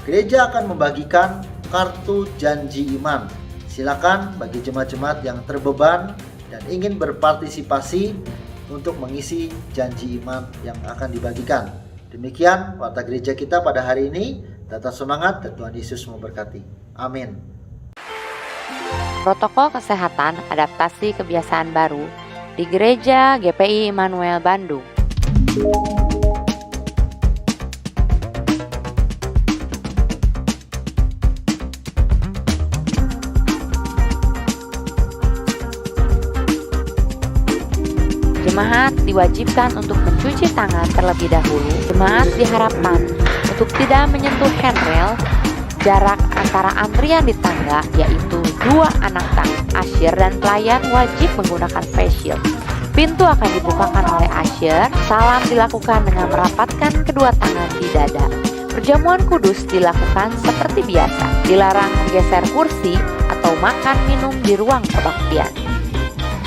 gereja akan membagikan kartu janji iman. Silakan bagi jemaat-jemaat yang terbeban dan ingin berpartisipasi untuk mengisi janji iman yang akan dibagikan. Demikian warta gereja kita pada hari ini. Tetap semangat dan Tuhan Yesus memberkati. Amin. Protokol kesehatan adaptasi kebiasaan baru di Gereja GPI Immanuel Bandung. Jemaat diwajibkan untuk mencuci tangan terlebih dahulu. Jemaat diharapkan untuk tidak menyentuh handrail. Jarak antara antrian di tangga yaitu 2 anak tangga. Usher dan pelayan wajib menggunakan face shield. Pintu akan dibukakan oleh usher. Salam dilakukan dengan merapatkan kedua tangan di dada. Perjamuan kudus dilakukan seperti biasa. Dilarang menggeser kursi atau makan minum di ruang kebaktian.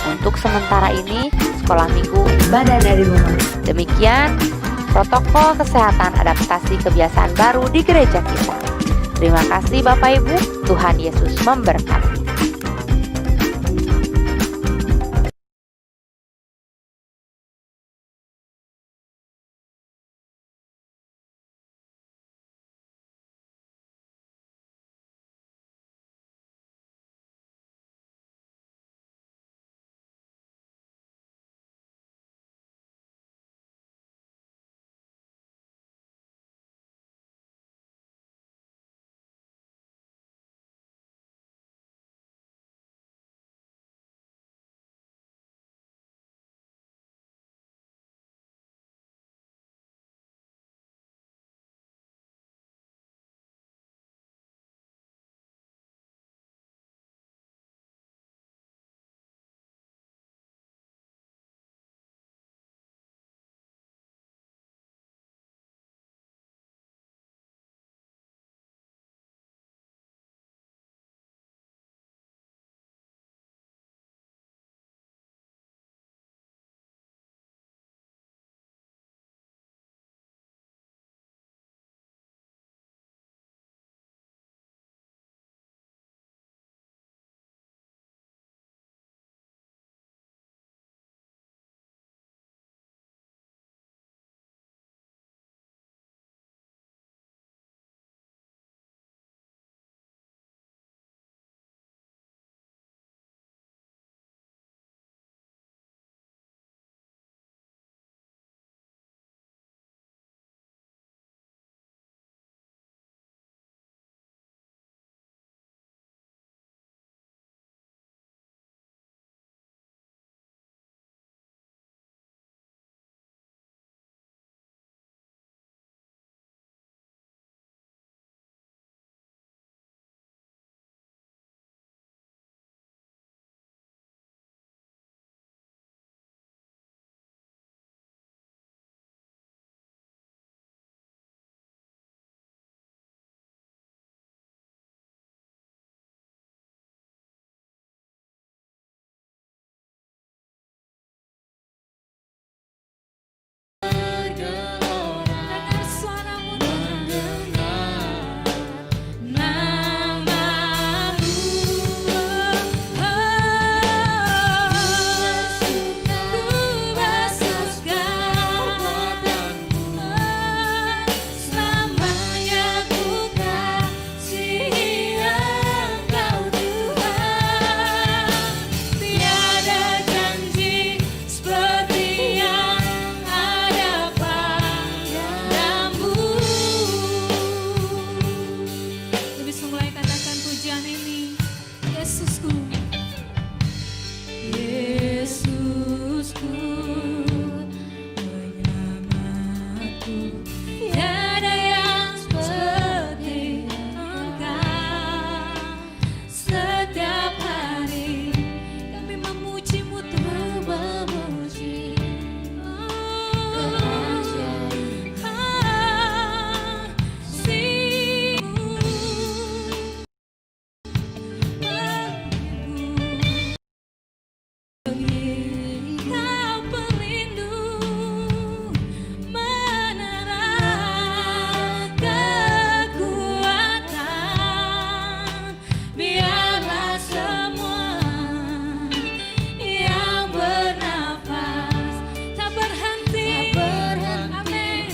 Untuk sementara ini, sekolah minggu ibadah dari rumah. Demikian protokol kesehatan adaptasi kebiasaan baru di gereja kita. Terima kasih Bapak Ibu, Tuhan Yesus memberkati. pujian ini. Yesusku, Yesusku, penyelamatku, tiada yang seperti Engkau. Setiap hari kami memujimu Tuhan, memuji. Kau pelindung, menerang kekuatan. Biarlah semua yang bernafas tak berhenti, amin,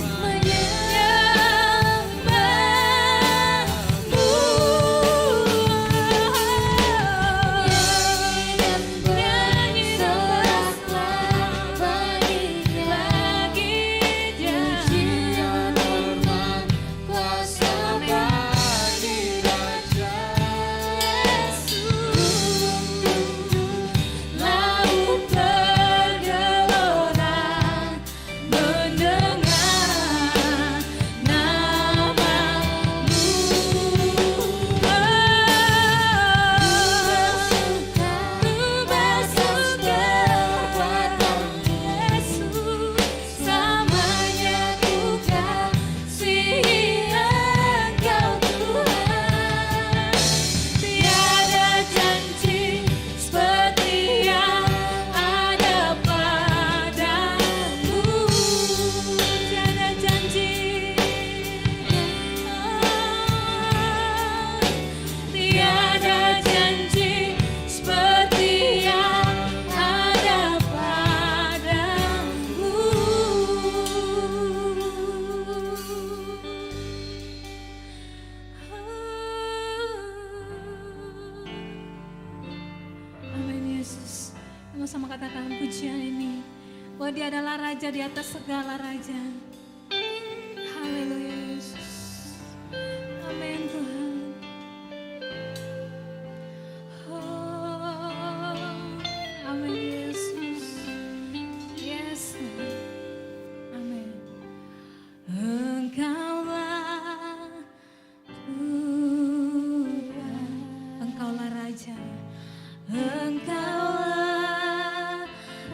laut bergelora mendengar namamu. Ku bersuka Yesus, selamanya ku kasihi Engkau Tuhan. Tiada janji seperti yang ada padamu. Tiada janji, tiada janji seperti yang ada padamu. Amin Yesus. Sama-sama katakan pujian ini, bahwa Dia adalah Raja di atas segala raja. Haleluya Yesus. Amin Tuhan. Oh, amin Yesus. Yes Tuhan. Amin. Engkaulah Tuhan, Engkaulah Raja, Engkaulah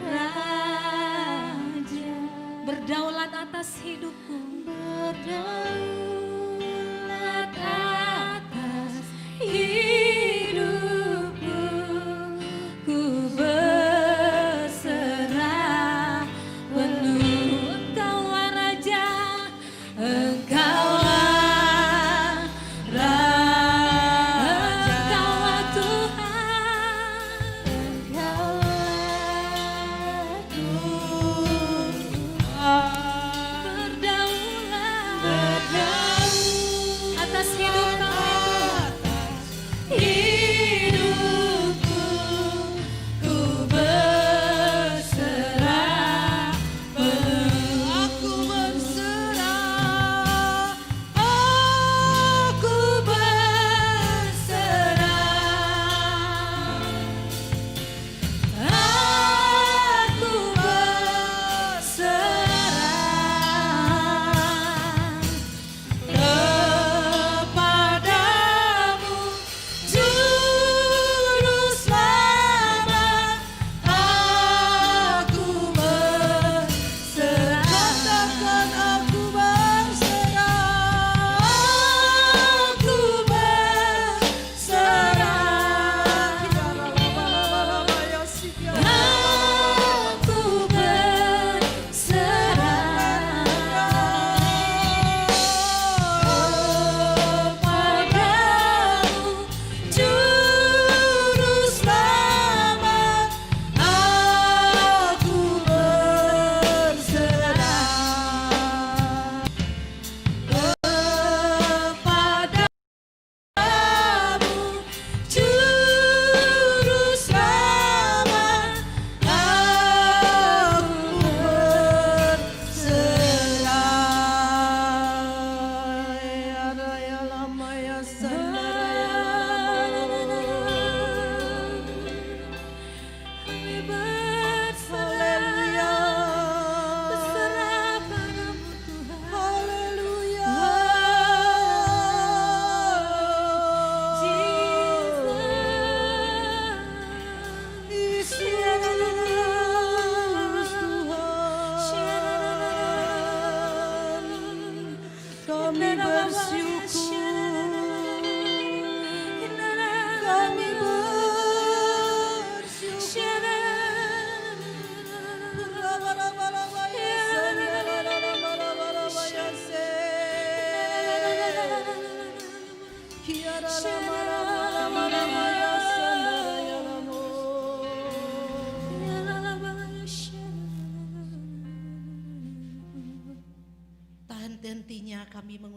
Raja, berdaulat atas hidupku, berdaulat atas hidupku. Ku berserah penuh. Engkaulah Raja, Engkaulah Raja, Engkaulah Tuhan, Engkaulah Tuhan. Berdaulat, berdaulat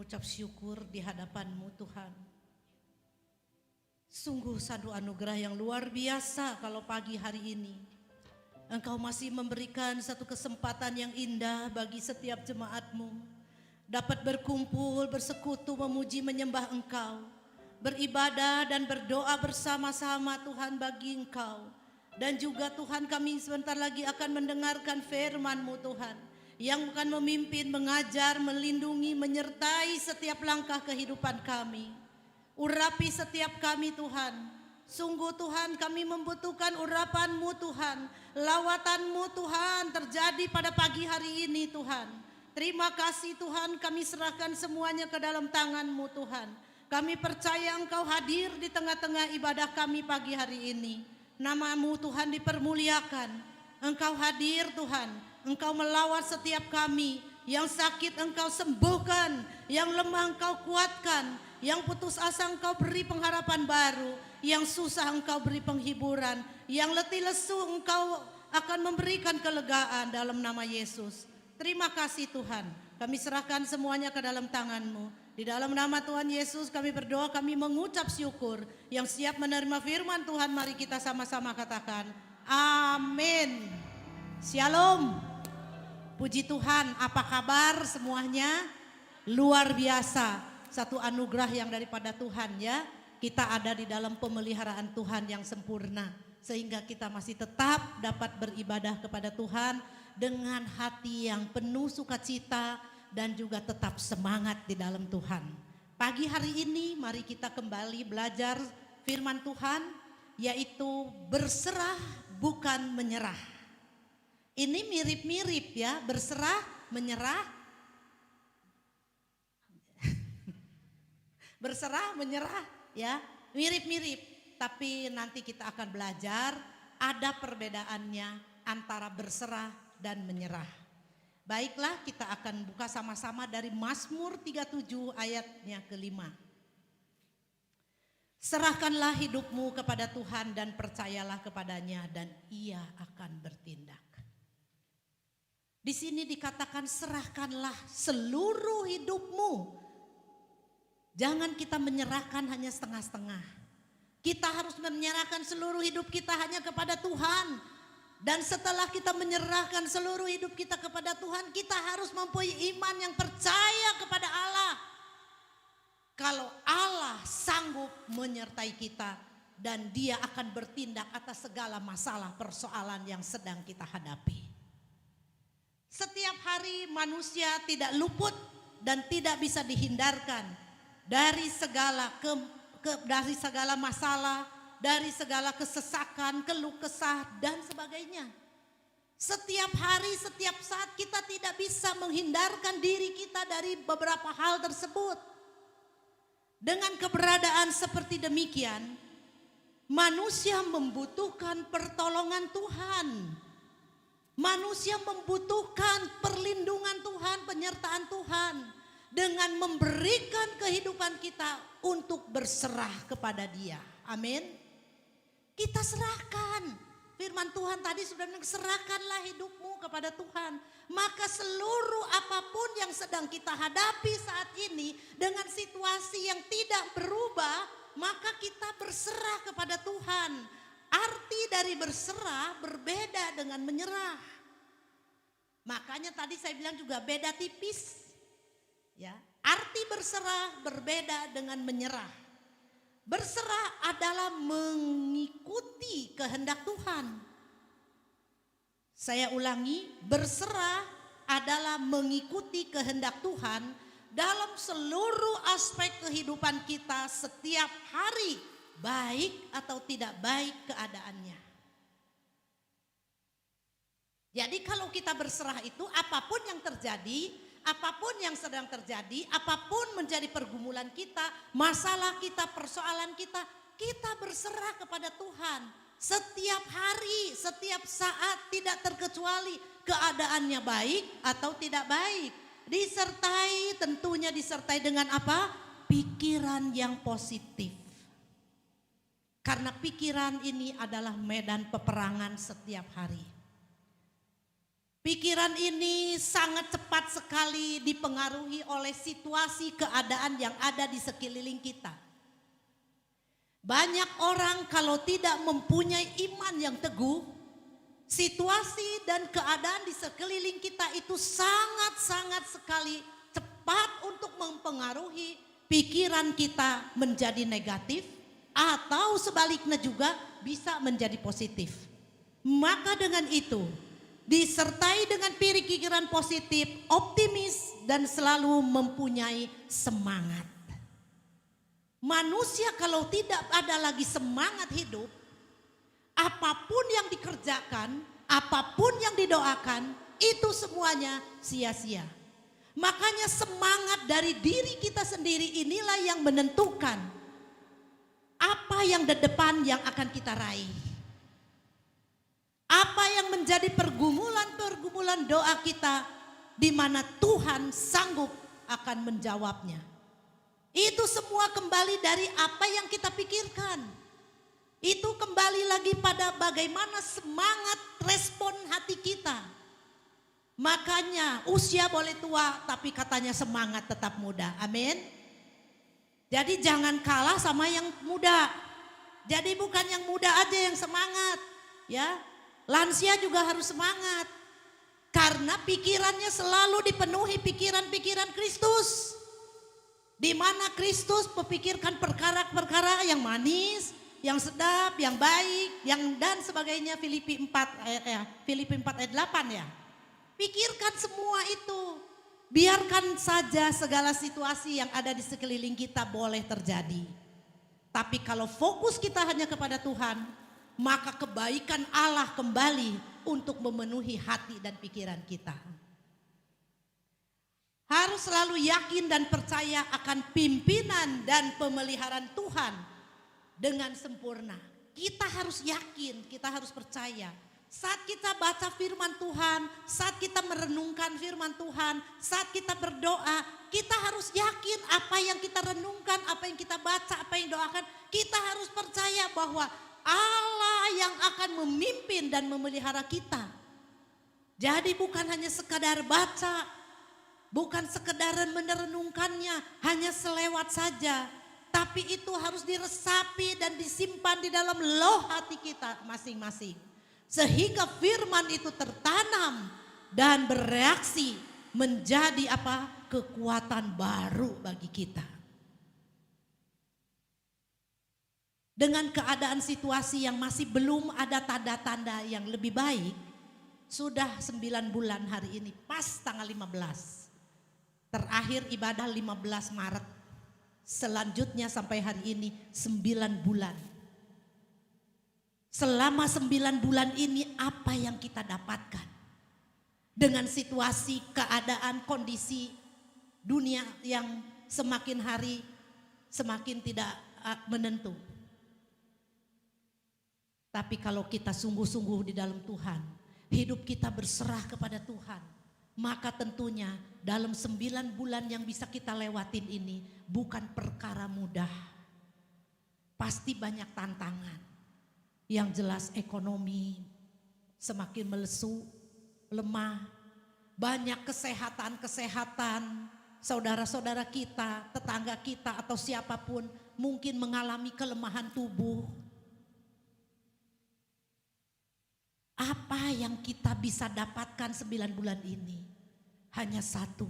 mengucap syukur di hadapan-Mu Tuhan. Sungguh satu anugerah yang luar biasa kalau pagi hari ini Engkau masih memberikan satu kesempatan yang indah bagi setiap jemaat-Mu dapat berkumpul, bersekutu, memuji, menyembah Engkau, beribadah dan berdoa bersama-sama Tuhan bagi Engkau. Dan juga Tuhan, kami sebentar lagi akan mendengarkan firman-Mu Tuhan, yang akan memimpin, mengajar, melindungi, menyertai setiap langkah kehidupan kami. Urapi setiap kami Tuhan. Sungguh Tuhan, kami membutuhkan urapan-Mu Tuhan, lawatan-Mu Tuhan terjadi pada pagi hari ini Tuhan. Terima kasih Tuhan, kami serahkan semuanya ke dalam tangan-Mu Tuhan. Kami percaya Engkau hadir di tengah-tengah ibadah kami pagi hari ini. Nama-Mu Tuhan dipermuliakan. Engkau hadir Tuhan, Engkau melawat setiap kami. Yang sakit Engkau sembuhkan, yang lemah Engkau kuatkan, yang putus asa Engkau beri pengharapan baru, yang susah Engkau beri penghiburan, yang letih lesu Engkau akan memberikan kelegaan dalam nama Yesus. Terima kasih Tuhan, kami serahkan semuanya ke dalam tangan-Mu. Di dalam nama Tuhan Yesus kami berdoa, kami mengucap syukur. Yang siap menerima firman Tuhan, mari kita sama-sama katakan amin. Shalom. Puji Tuhan, apa kabar semuanya? Luar biasa, satu anugerah yang daripada Tuhan ya. Kita ada di dalam pemeliharaan Tuhan yang sempurna, sehingga kita masih tetap dapat beribadah kepada Tuhan dengan hati yang penuh sukacita dan juga tetap semangat di dalam Tuhan. Pagi hari ini mari kita kembali belajar firman Tuhan, yaitu berserah bukan menyerah. Ini mirip-mirip ya, berserah, menyerah. Berserah, menyerah ya, mirip-mirip. Tapi nanti kita akan belajar ada perbedaannya antara berserah dan menyerah. Baiklah, kita akan buka sama-sama dari Mazmur 37 ayatnya ke-5. Serahkanlah hidupmu kepada Tuhan dan percayalah kepadanya dan Ia akan bertindak. Di sini dikatakan serahkanlah seluruh hidupmu. Jangan kita menyerahkan hanya setengah-setengah. Kita harus menyerahkan seluruh hidup kita hanya kepada Tuhan. Dan setelah kita menyerahkan seluruh hidup kita kepada Tuhan, kita harus mempunyai iman yang percaya kepada Allah. Kalau Allah sanggup menyertai kita dan Dia akan bertindak atas segala masalah persoalan yang sedang kita hadapi. Setiap hari manusia tidak luput dan tidak bisa dihindarkan dari segala dari segala masalah, dari segala kesesakan, keluh kesah dan sebagainya. Setiap hari, setiap saat kita tidak bisa menghindarkan diri kita dari beberapa hal tersebut. Dengan keberadaan seperti demikian, manusia membutuhkan pertolongan Tuhan. Manusia membutuhkan perlindungan Tuhan, penyertaan Tuhan. Dengan memberikan kehidupan kita untuk berserah kepada Dia. Amin. Kita serahkan. Firman Tuhan tadi sudah bilang, serahkanlah hidupmu kepada Tuhan. Maka seluruh apapun yang sedang kita hadapi saat ini, dengan situasi yang tidak berubah, maka kita berserah kepada Tuhan. Arti dari berserah berbeda dengan menyerah. Makanya tadi saya bilang juga beda tipis. Ya, arti berserah berbeda dengan menyerah. Berserah adalah mengikuti kehendak Tuhan. Saya ulangi, berserah adalah mengikuti kehendak Tuhan dalam seluruh aspek kehidupan kita setiap hari, baik atau tidak baik keadaannya. Jadi kalau kita berserah itu apapun yang terjadi, apapun yang sedang terjadi, apapun menjadi pergumulan kita, masalah kita, persoalan kita, kita berserah kepada Tuhan. Setiap hari, setiap saat, tidak terkecuali keadaannya baik atau tidak baik. Tentunya disertai dengan apa? Pikiran yang positif. Karena pikiran ini adalah medan peperangan setiap hari. Pikiran ini sangat cepat sekali dipengaruhi oleh situasi keadaan yang ada di sekeliling kita. Banyak orang kalau tidak mempunyai iman yang teguh, situasi dan keadaan di sekeliling kita itu sangat-sangat sekali cepat untuk mempengaruhi pikiran kita menjadi negatif atau sebaliknya juga bisa menjadi positif. Maka dengan itu, disertai dengan pikiran positif, optimis dan selalu mempunyai semangat. Manusia kalau tidak ada lagi semangat hidup, apapun yang dikerjakan, apapun yang didoakan, itu semuanya sia-sia. Makanya semangat dari diri kita sendiri inilah yang menentukan apa yang di depan yang akan kita raih. Apa yang menjadi pergumulan-pergumulan doa kita di mana Tuhan sanggup akan menjawabnya. Itu semua kembali dari apa yang kita pikirkan. Itu kembali lagi pada bagaimana semangat respon hati kita. Makanya usia boleh tua tapi katanya semangat tetap muda. Amin. Jadi jangan kalah sama yang muda. Jadi bukan yang muda aja yang semangat, ya. Lansia juga harus semangat. Karena pikirannya selalu dipenuhi pikiran-pikiran Kristus. Di mana Kristus memikirkan perkara-perkara yang manis, yang sedap, yang baik, yang dan sebagainya. Filipi 4 ayat 8 ya. Pikirkan semua itu. Biarkan saja segala situasi yang ada di sekeliling kita boleh terjadi. Tapi kalau fokus kita hanya kepada Tuhan, maka kebaikan Allah kembali untuk memenuhi hati dan pikiran kita. Harus selalu yakin dan percaya akan pimpinan dan pemeliharaan Tuhan dengan sempurna. Kita harus yakin, kita harus percaya. Saat kita baca firman Tuhan, saat kita merenungkan firman Tuhan, saat kita berdoa, kita harus yakin apa yang kita renungkan, apa yang kita baca, apa yang doakan. Kita harus percaya bahwa Allah yang akan memimpin dan memelihara kita. Jadi bukan hanya sekadar baca, bukan sekadar merenungkannya, hanya selewat saja. Tapi itu harus diresapi dan disimpan di dalam loh hati kita masing-masing. Sehingga firman itu tertanam dan bereaksi menjadi apa? Kekuatan baru bagi kita. Dengan keadaan situasi yang masih belum ada tanda-tanda yang lebih baik, sudah 9 bulan hari ini, pas tanggal 15. Terakhir ibadah 15 Maret. Selanjutnya sampai hari ini 9 bulan. Selama 9 bulan ini apa yang kita dapatkan? Dengan situasi, keadaan, kondisi dunia yang semakin hari semakin tidak menentu. Tapi kalau kita sungguh-sungguh di dalam Tuhan, hidup kita berserah kepada Tuhan, maka tentunya dalam 9 bulan yang bisa kita lewatin ini bukan perkara mudah. Pasti banyak tantangan. Yang jelas ekonomi semakin melesu, lemah. Banyak kesehatan-kesehatan, saudara-saudara kita, tetangga kita atau siapapun mungkin mengalami kelemahan tubuh. Apa yang kita bisa dapatkan 9 bulan ini? Hanya satu,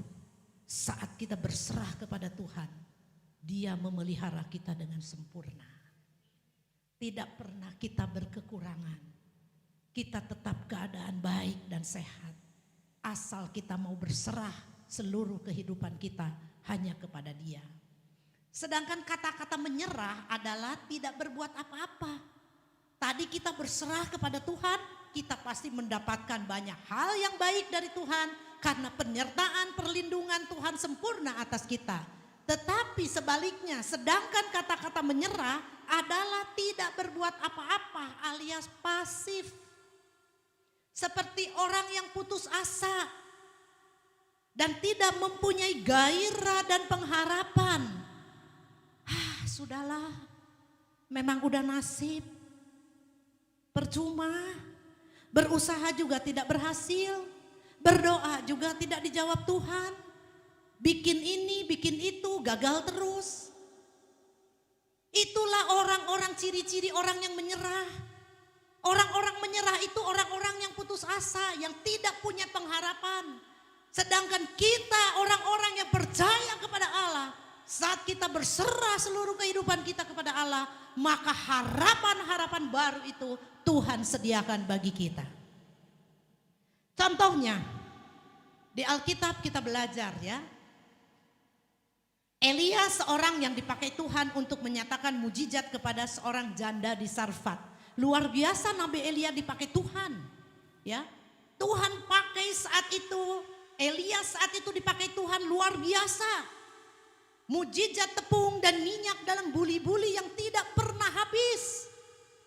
saat kita berserah kepada Tuhan, Dia memelihara kita dengan sempurna. Tidak pernah kita berkekurangan. Kita tetap keadaan baik dan sehat. Asal kita mau berserah seluruh kehidupan kita hanya kepada Dia. Sedangkan kata-kata menyerah adalah tidak berbuat apa-apa. Tadi kita berserah kepada Tuhan, kita pasti mendapatkan banyak hal yang baik dari Tuhan karena penyertaan perlindungan Tuhan sempurna atas kita. Tetapi sebaliknya, sedangkan kata-kata menyerah adalah tidak berbuat apa-apa alias pasif. Seperti orang yang putus asa dan tidak mempunyai gairah dan pengharapan. Sudahlah, memang udah nasib. Percuma, berusaha juga tidak berhasil. Berdoa juga tidak dijawab Tuhan. Bikin ini, bikin itu, gagal terus. Itulah orang-orang ciri-ciri orang yang menyerah. Orang-orang menyerah itu orang-orang yang putus asa, yang tidak punya pengharapan. Sedangkan kita orang-orang yang percaya kepada Allah, saat kita berserah seluruh kehidupan kita kepada Allah, maka harapan-harapan baru itu Tuhan sediakan bagi kita. Contohnya, di Alkitab kita belajar ya. Elia seorang yang dipakai Tuhan untuk menyatakan mujizat kepada seorang janda di Sarfat. Luar biasa Nabi Elia dipakai Tuhan. Ya. Tuhan pakai saat itu, Elia saat itu dipakai Tuhan luar biasa. Mujizat tepung dan minyak dalam buli-buli yang tidak pernah habis.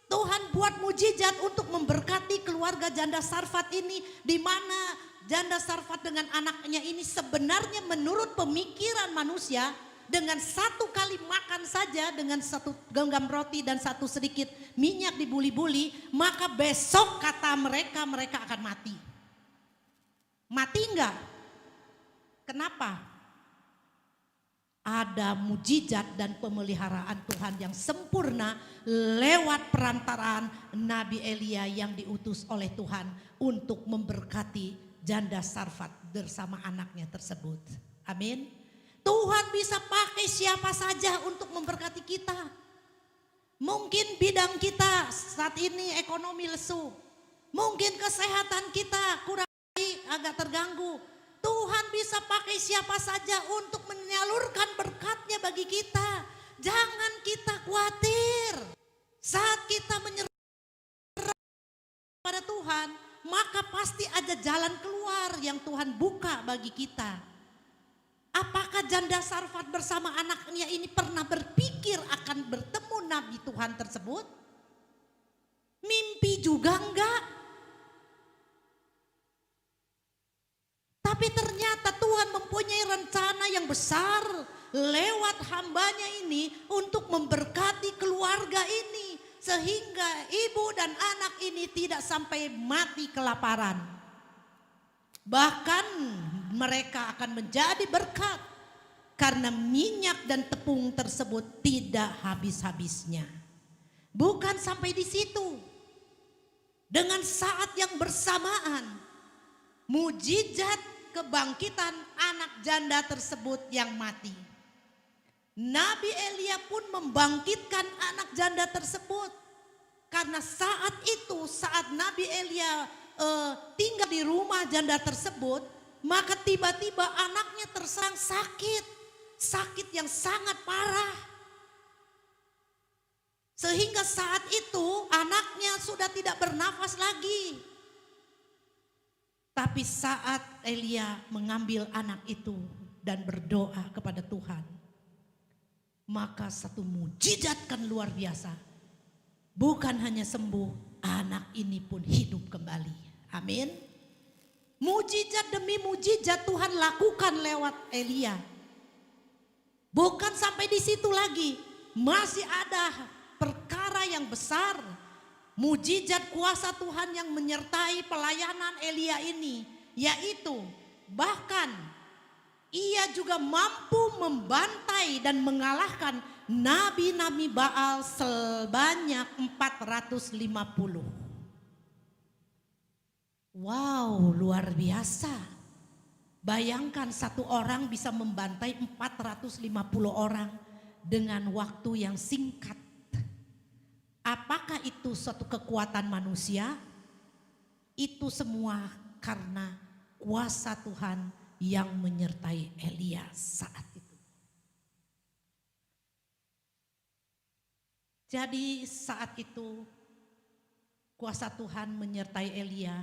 Tuhan buat mujizat untuk memberkati keluarga janda Sarfat ini, di mana janda Sarfat dengan anaknya ini sebenarnya menurut pemikiran manusia, dengan satu kali makan saja, dengan satu genggam roti dan satu sedikit minyak di buli-buli, maka besok kata mereka akan mati. Mati enggak? Kenapa? Ada mujizat dan pemeliharaan Tuhan yang sempurna lewat perantaraan Nabi Elia yang diutus oleh Tuhan untuk memberkati janda Sarfat bersama anaknya tersebut. Amin. Tuhan bisa pakai siapa saja untuk memberkati kita. Mungkin bidang kita saat ini ekonomi lesu. Mungkin kesehatan kita kurang baik, agak terganggu. Tuhan bisa pakai siapa saja untuk menyalurkan berkatnya bagi kita. Jangan kita khawatir. Saat kita menyerah pada Tuhan, maka pasti ada jalan keluar yang Tuhan buka bagi kita. Apakah janda Sarfat bersama anaknya ini pernah berpikir akan bertemu Nabi Tuhan tersebut? Mimpi juga enggak. Tapi ternyata Tuhan mempunyai rencana yang besar lewat hambanya ini untuk memberkati keluarga ini. Sehingga ibu dan anak ini tidak sampai mati kelaparan. Bahkan mereka akan menjadi berkat karena minyak dan tepung tersebut tidak habis-habisnya. Bukan sampai di situ. Dengan saat yang bersamaan, mujizat kebangkitan anak janda tersebut yang mati. Nabi Elia pun membangkitkan anak janda tersebut. Karena saat itu, saat Nabi Elia tinggal di rumah janda tersebut, maka tiba-tiba anaknya terserang sakit. Sakit yang sangat parah. Sehingga saat itu anaknya sudah tidak bernafas lagi. Tapi saat Elia mengambil anak itu dan berdoa kepada Tuhan, maka satu mujizat kan luar biasa. Bukan hanya sembuh, anak ini pun hidup kembali. Amin. Mujizat demi mujizat Tuhan lakukan lewat Elia. Bukan sampai di situ lagi, masih ada perkara yang besar. Mujizat kuasa Tuhan yang menyertai pelayanan Elia ini, yaitu bahkan ia juga mampu membantai dan mengalahkan nabi-nabi Baal sebanyak 450. Wow, luar biasa. Bayangkan satu orang bisa membantai 450 orang dengan waktu yang singkat. Apakah itu suatu kekuatan manusia? Itu semua karena kuasa Tuhan yang menyertai Elia saat itu. Jadi saat itu kuasa Tuhan menyertai Elia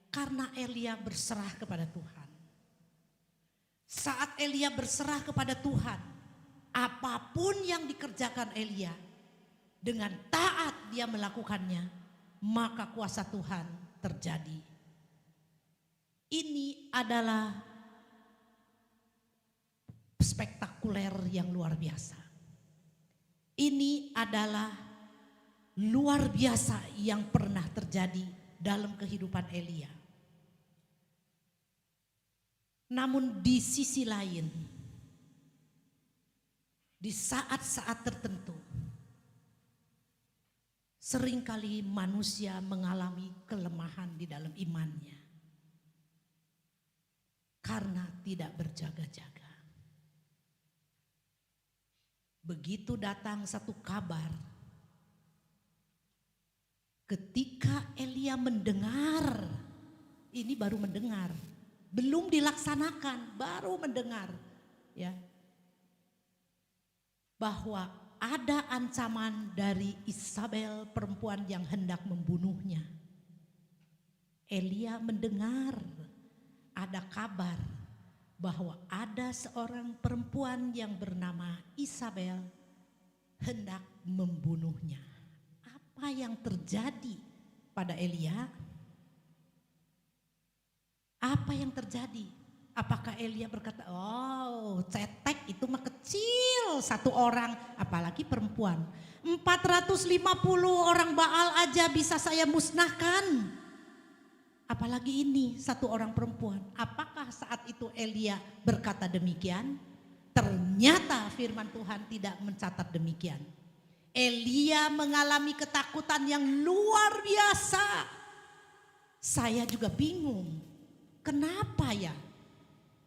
karena Elia berserah kepada Tuhan. Saat Elia berserah kepada Tuhan, apapun yang dikerjakan Elia, dengan taat dia melakukannya, maka kuasa Tuhan terjadi. Ini adalah spektakuler yang luar biasa. Ini adalah luar biasa yang pernah terjadi dalam kehidupan Elia. Namun di sisi lain, di saat-saat tertentu, seringkali manusia mengalami kelemahan di dalam imannya karena tidak berjaga-jaga. Begitu datang satu kabar, ketika Elia mendengar, ini baru mendengar, belum dilaksanakan, baru mendengar, ya, bahwa ada ancaman dari Isabel, perempuan yang hendak membunuhnya. Elia mendengar ada kabar bahwa ada seorang perempuan yang bernama Isabel hendak membunuhnya. Apa yang terjadi pada Elia? Apa yang terjadi? Apakah Elia berkata, oh cetek itu mah kecil satu orang, apalagi perempuan. 450 orang Baal aja bisa saya musnahkan. Apalagi ini satu orang perempuan. Apakah saat itu Elia berkata demikian? Ternyata firman Tuhan tidak mencatat demikian. Elia mengalami ketakutan yang luar biasa. Saya juga bingung. Kenapa ya?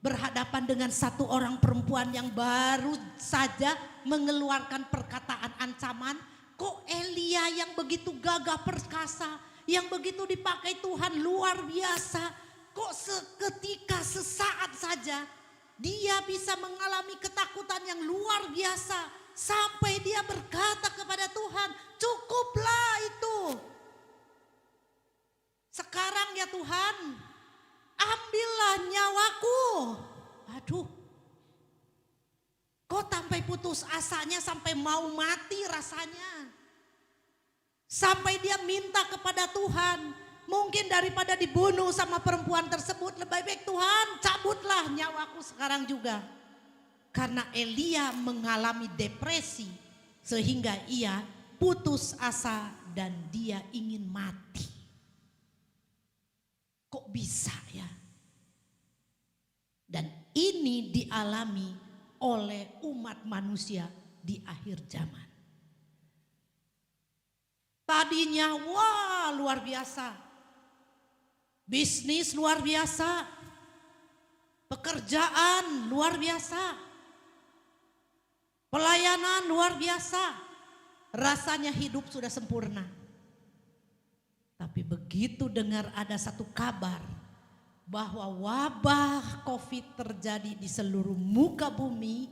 Berhadapan dengan satu orang perempuan yang baru saja mengeluarkan perkataan ancaman, kok Elia yang begitu gagah perkasa, yang begitu dipakai Tuhan luar biasa, kok seketika sesaat saja dia bisa mengalami ketakutan yang luar biasa sampai dia berkata kepada Tuhan, cukuplah itu. Sekarang ya Tuhan, ambillah nyawaku. Aduh, kok sampai putus asanya, sampai mau mati rasanya. Sampai dia minta kepada Tuhan, mungkin daripada dibunuh sama perempuan tersebut, lebih baik Tuhan cabutlah nyawaku sekarang juga. Karena Elia mengalami depresi sehingga ia putus asa dan dia ingin mati. Kok bisa ya? Dan ini dialami oleh umat manusia di akhir zaman. Tadinya wah luar biasa. Bisnis luar biasa. Pekerjaan luar biasa. Pelayanan luar biasa. Rasanya hidup sudah sempurna. Tapi begitu dengar ada satu kabar bahwa wabah COVID terjadi di seluruh muka bumi,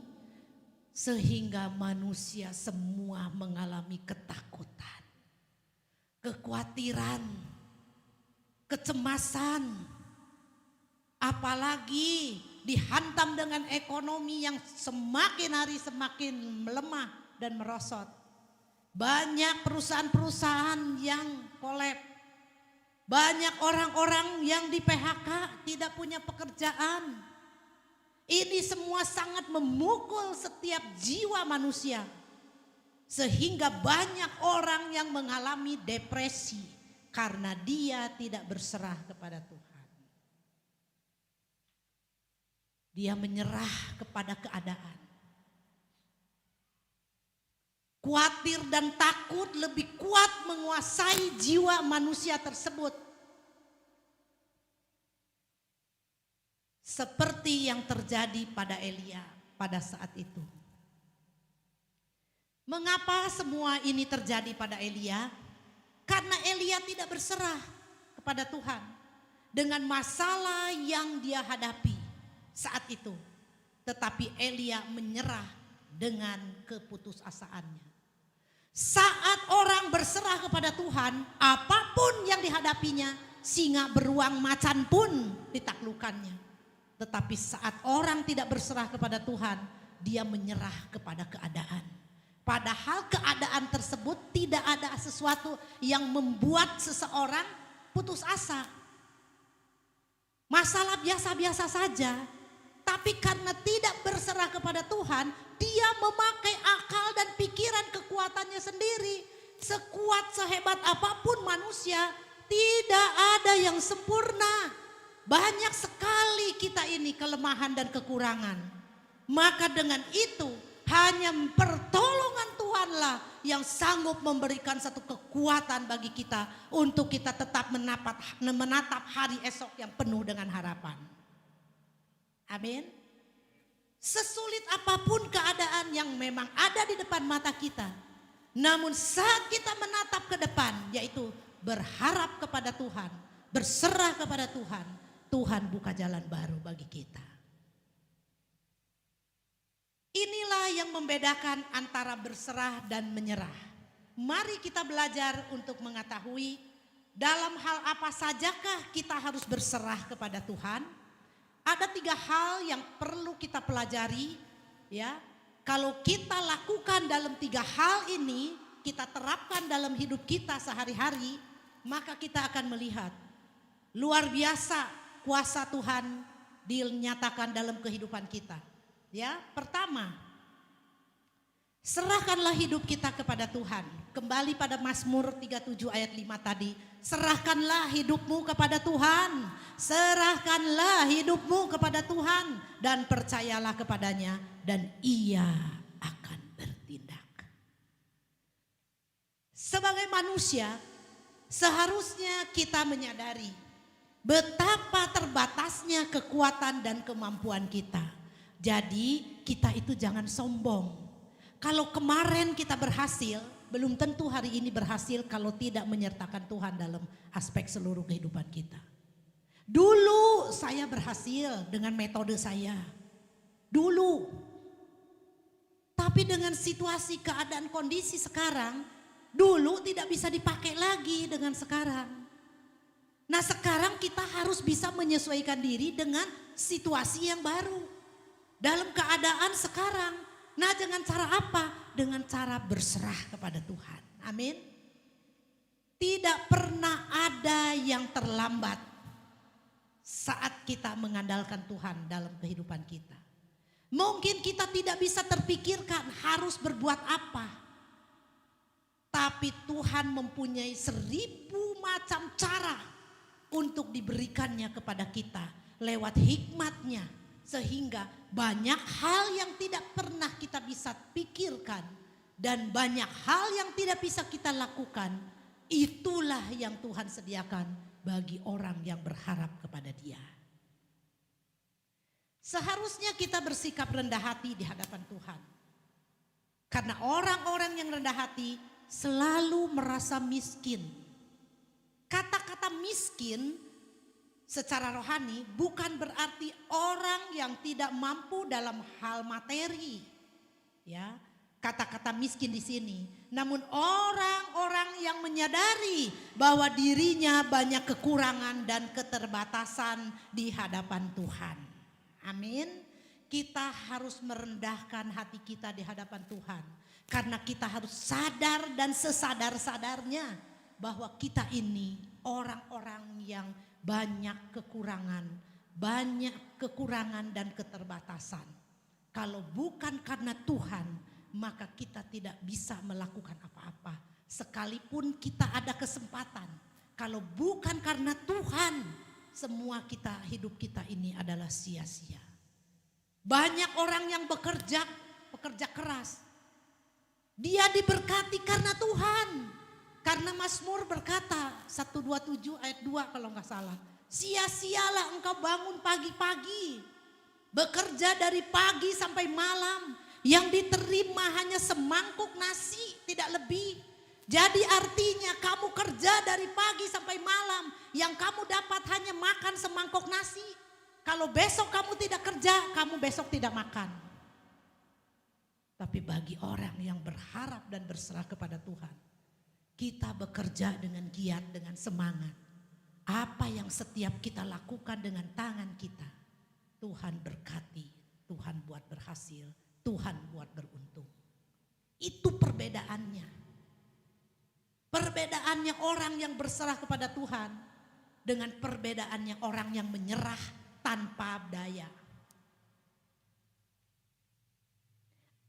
sehingga manusia semua mengalami ketakutan, kekhawatiran, kecemasan, apalagi dihantam dengan ekonomi yang semakin hari semakin melemah dan merosot. Banyak perusahaan-perusahaan yang kolab. Banyak orang-orang yang di PHK tidak punya pekerjaan. Ini semua sangat memukul setiap jiwa manusia. Sehingga banyak orang yang mengalami depresi karena dia tidak berserah kepada Tuhan. Dia menyerah kepada keadaan. Khawatir dan takut lebih kuat menguasai jiwa manusia tersebut. Seperti yang terjadi pada Elia pada saat itu. Mengapa semua ini terjadi pada Elia? Karena Elia tidak berserah kepada Tuhan dengan masalah yang dia hadapi saat itu. Tetapi Elia menyerah dengan keputusasaannya. Saat orang berserah kepada Tuhan, apapun yang dihadapinya, singa beruang macan pun ditaklukkannya. Tetapi saat orang tidak berserah kepada Tuhan, dia menyerah kepada keadaan. Padahal keadaan tersebut tidak ada sesuatu yang membuat seseorang putus asa. Masalah biasa-biasa saja. Tapi karena tidak berserah kepada Tuhan, dia memakai akal dan pikiran kekuatannya sendiri. Sekuat sehebat apapun manusia, tidak ada yang sempurna. banyak sekali kita ini kelemahan dan kekurangan. Maka dengan itu hanya pertolongan Tuhanlah yang sanggup memberikan satu kekuatan bagi kita untuk kita tetap menatap hari esok yang penuh dengan harapan. Amin. Sesulit apapun keadaan yang memang ada di depan mata kita, namun saat kita menatap ke depan, yaitu berharap kepada Tuhan, berserah kepada Tuhan, Tuhan buka jalan baru bagi kita. Inilah yang membedakan antara berserah dan menyerah. Mari kita belajar untuk mengetahui dalam hal apa sajakah kita harus berserah kepada Tuhan. Ada 3 hal yang perlu kita pelajari, ya. Kalau kita lakukan dalam 3 hal ini, kita terapkan dalam hidup kita sehari-hari, maka kita akan melihat luar biasa kuasa Tuhan dinyatakan dalam kehidupan kita. Ya, pertama, serahkanlah hidup kita kepada Tuhan. Kembali pada Mazmur 37 ayat 5 tadi. Serahkanlah hidupmu kepada Tuhan. Serahkanlah hidupmu kepada Tuhan. Dan percayalah kepadanya dan Ia akan bertindak. Sebagai manusia, seharusnya kita menyadari betapa terbatasnya kekuatan dan kemampuan kita. Jadi kita itu jangan sombong. Kalau kemarin kita berhasil, belum tentu hari ini berhasil kalau tidak menyertakan Tuhan dalam aspek seluruh kehidupan kita. Dulu saya berhasil dengan metode saya. Dulu. Tapi dengan situasi keadaan kondisi sekarang, dulu tidak bisa dipakai lagi dengan sekarang. Nah, sekarang kita harus bisa menyesuaikan diri dengan situasi yang baru. Dalam keadaan sekarang. Nah, dengan cara apa? Dengan cara berserah kepada Tuhan. Amin. Tidak pernah ada yang terlambat saat kita mengandalkan Tuhan dalam kehidupan kita. Mungkin kita tidak bisa terpikirkan harus berbuat apa. Tapi Tuhan mempunyai 1000 macam cara untuk diberikannya kepada kita lewat hikmat-Nya. Sehingga banyak hal yang tidak pernah kita bisa pikirkan dan banyak hal yang tidak bisa kita lakukan, itulah yang Tuhan sediakan bagi orang yang berharap kepada Dia. Seharusnya kita bersikap rendah hati di hadapan Tuhan. Karena orang-orang yang rendah hati selalu merasa miskin. Kata-kata miskin secara rohani bukan berarti orang yang tidak mampu dalam hal materi. Ya, kata-kata miskin di sini. Namun orang-orang yang menyadari bahwa dirinya banyak kekurangan dan keterbatasan di hadapan Tuhan. Amin. Kita harus merendahkan hati kita di hadapan Tuhan. Karena kita harus sadar dan sesadar-sadarnya bahwa kita ini orang-orang yang banyak kekurangan dan keterbatasan. Kalau bukan karena Tuhan, maka kita tidak bisa melakukan apa-apa. Sekalipun kita ada kesempatan, kalau bukan karena Tuhan, semua hidup kita ini adalah sia-sia. Banyak orang yang bekerja keras. Dia diberkati karena Tuhan. Karena Mazmur berkata 127 ayat 2 kalau enggak salah. Sia-sialah engkau bangun pagi-pagi. Bekerja dari pagi sampai malam. Yang diterima hanya semangkuk nasi, tidak lebih. Jadi artinya kamu kerja dari pagi sampai malam. Yang kamu dapat hanya makan semangkuk nasi. Kalau besok kamu tidak kerja, kamu besok tidak makan. Tapi bagi orang yang berharap dan berserah kepada Tuhan, kita bekerja dengan giat, dengan semangat. Apa yang setiap kita lakukan dengan tangan kita, Tuhan berkati, Tuhan buat berhasil, Tuhan buat beruntung. Itu perbedaannya. Perbedaannya orang yang berserah kepada Tuhan dengan perbedaannya orang yang menyerah tanpa daya.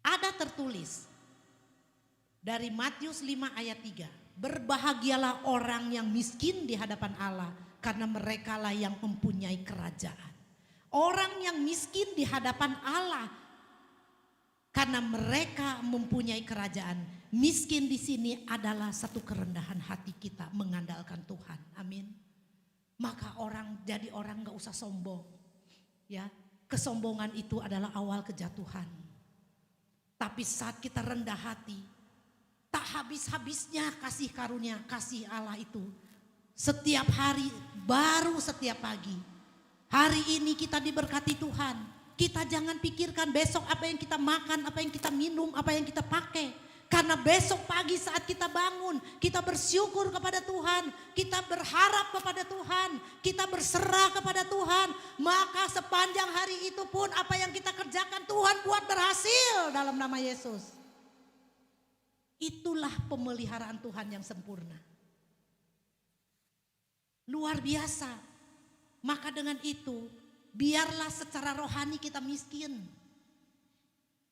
Ada tertulis dari Matius 5 ayat 3. Berbahagialah orang yang miskin di hadapan Allah, karena merekalah yang mempunyai kerajaan. Orang yang miskin di hadapan Allah karena mereka mempunyai kerajaan. Miskin di sini adalah satu kerendahan hati kita mengandalkan Tuhan. Amin. Maka jadi orang gak usah sombong. Ya, kesombongan itu adalah awal kejatuhan. Tapi saat kita rendah hati, tak habis-habisnya kasih karunia, kasih Allah itu. Setiap hari, baru setiap pagi. Hari ini kita diberkati Tuhan. Kita jangan pikirkan besok apa yang kita makan, apa yang kita minum, apa yang kita pakai. Karena besok pagi saat kita bangun, kita bersyukur kepada Tuhan, kita berharap kepada Tuhan, kita berserah kepada Tuhan. Maka sepanjang hari itu pun apa yang kita kerjakan Tuhan buat berhasil dalam nama Yesus. Itulah pemeliharaan Tuhan yang sempurna. Luar biasa. Maka dengan itu, biarlah secara rohani kita miskin.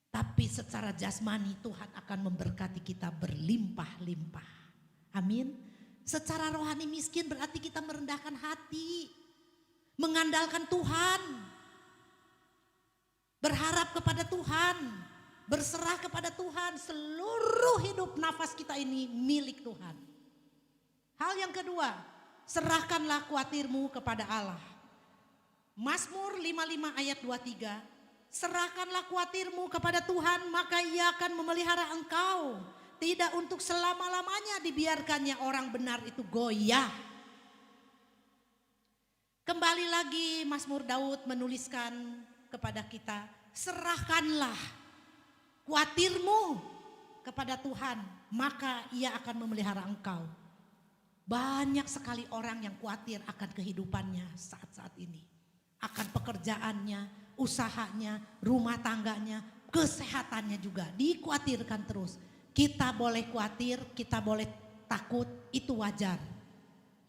Tapi secara jasmani Tuhan akan memberkati kita berlimpah-limpah. Amin. Secara rohani miskin berarti kita merendahkan hati. Mengandalkan Tuhan. Berharap kepada Tuhan. Berserah kepada Tuhan. Seluruh hidup nafas kita ini milik Tuhan. Hal yang kedua, serahkanlah khawatirmu kepada Allah. Mazmur 55 ayat 23. Serahkanlah khawatirmu kepada Tuhan, maka Ia akan memelihara engkau. Tidak untuk selama-lamanya dibiarkannya orang benar itu goyah. Kembali lagi Mazmur Daud menuliskan kepada kita, serahkanlah khawatirmu kepada Tuhan, maka Ia akan memelihara engkau. Banyak sekali orang yang khawatir akan kehidupannya saat-saat ini. Akan pekerjaannya, usahanya, rumah tangganya, kesehatannya juga dikhawatirkan terus. Kita boleh khawatir, kita boleh takut, itu wajar.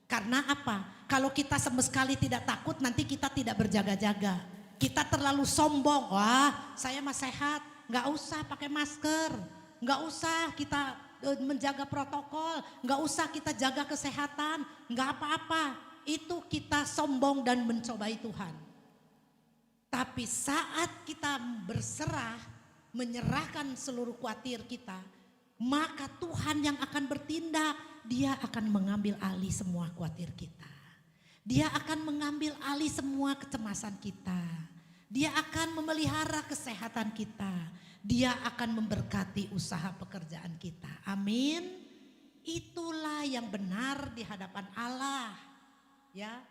Karena apa? Kalau kita sama sekali tidak takut, nanti kita tidak berjaga-jaga. Kita terlalu sombong, wah saya mah sehat, gak usah pakai masker, gak usah kita menjaga protokol, gak usah kita jaga kesehatan, gak apa-apa. Itu kita sombong dan mencobai Tuhan. Tapi saat kita berserah, menyerahkan seluruh khawatir kita, maka Tuhan yang akan bertindak. Dia akan mengambil alih semua khawatir kita. Dia akan mengambil alih semua kecemasan kita. Dia akan memelihara kesehatan kita. Dia akan memberkati usaha pekerjaan kita. Amin. Itulah yang benar di hadapan Allah. Ya,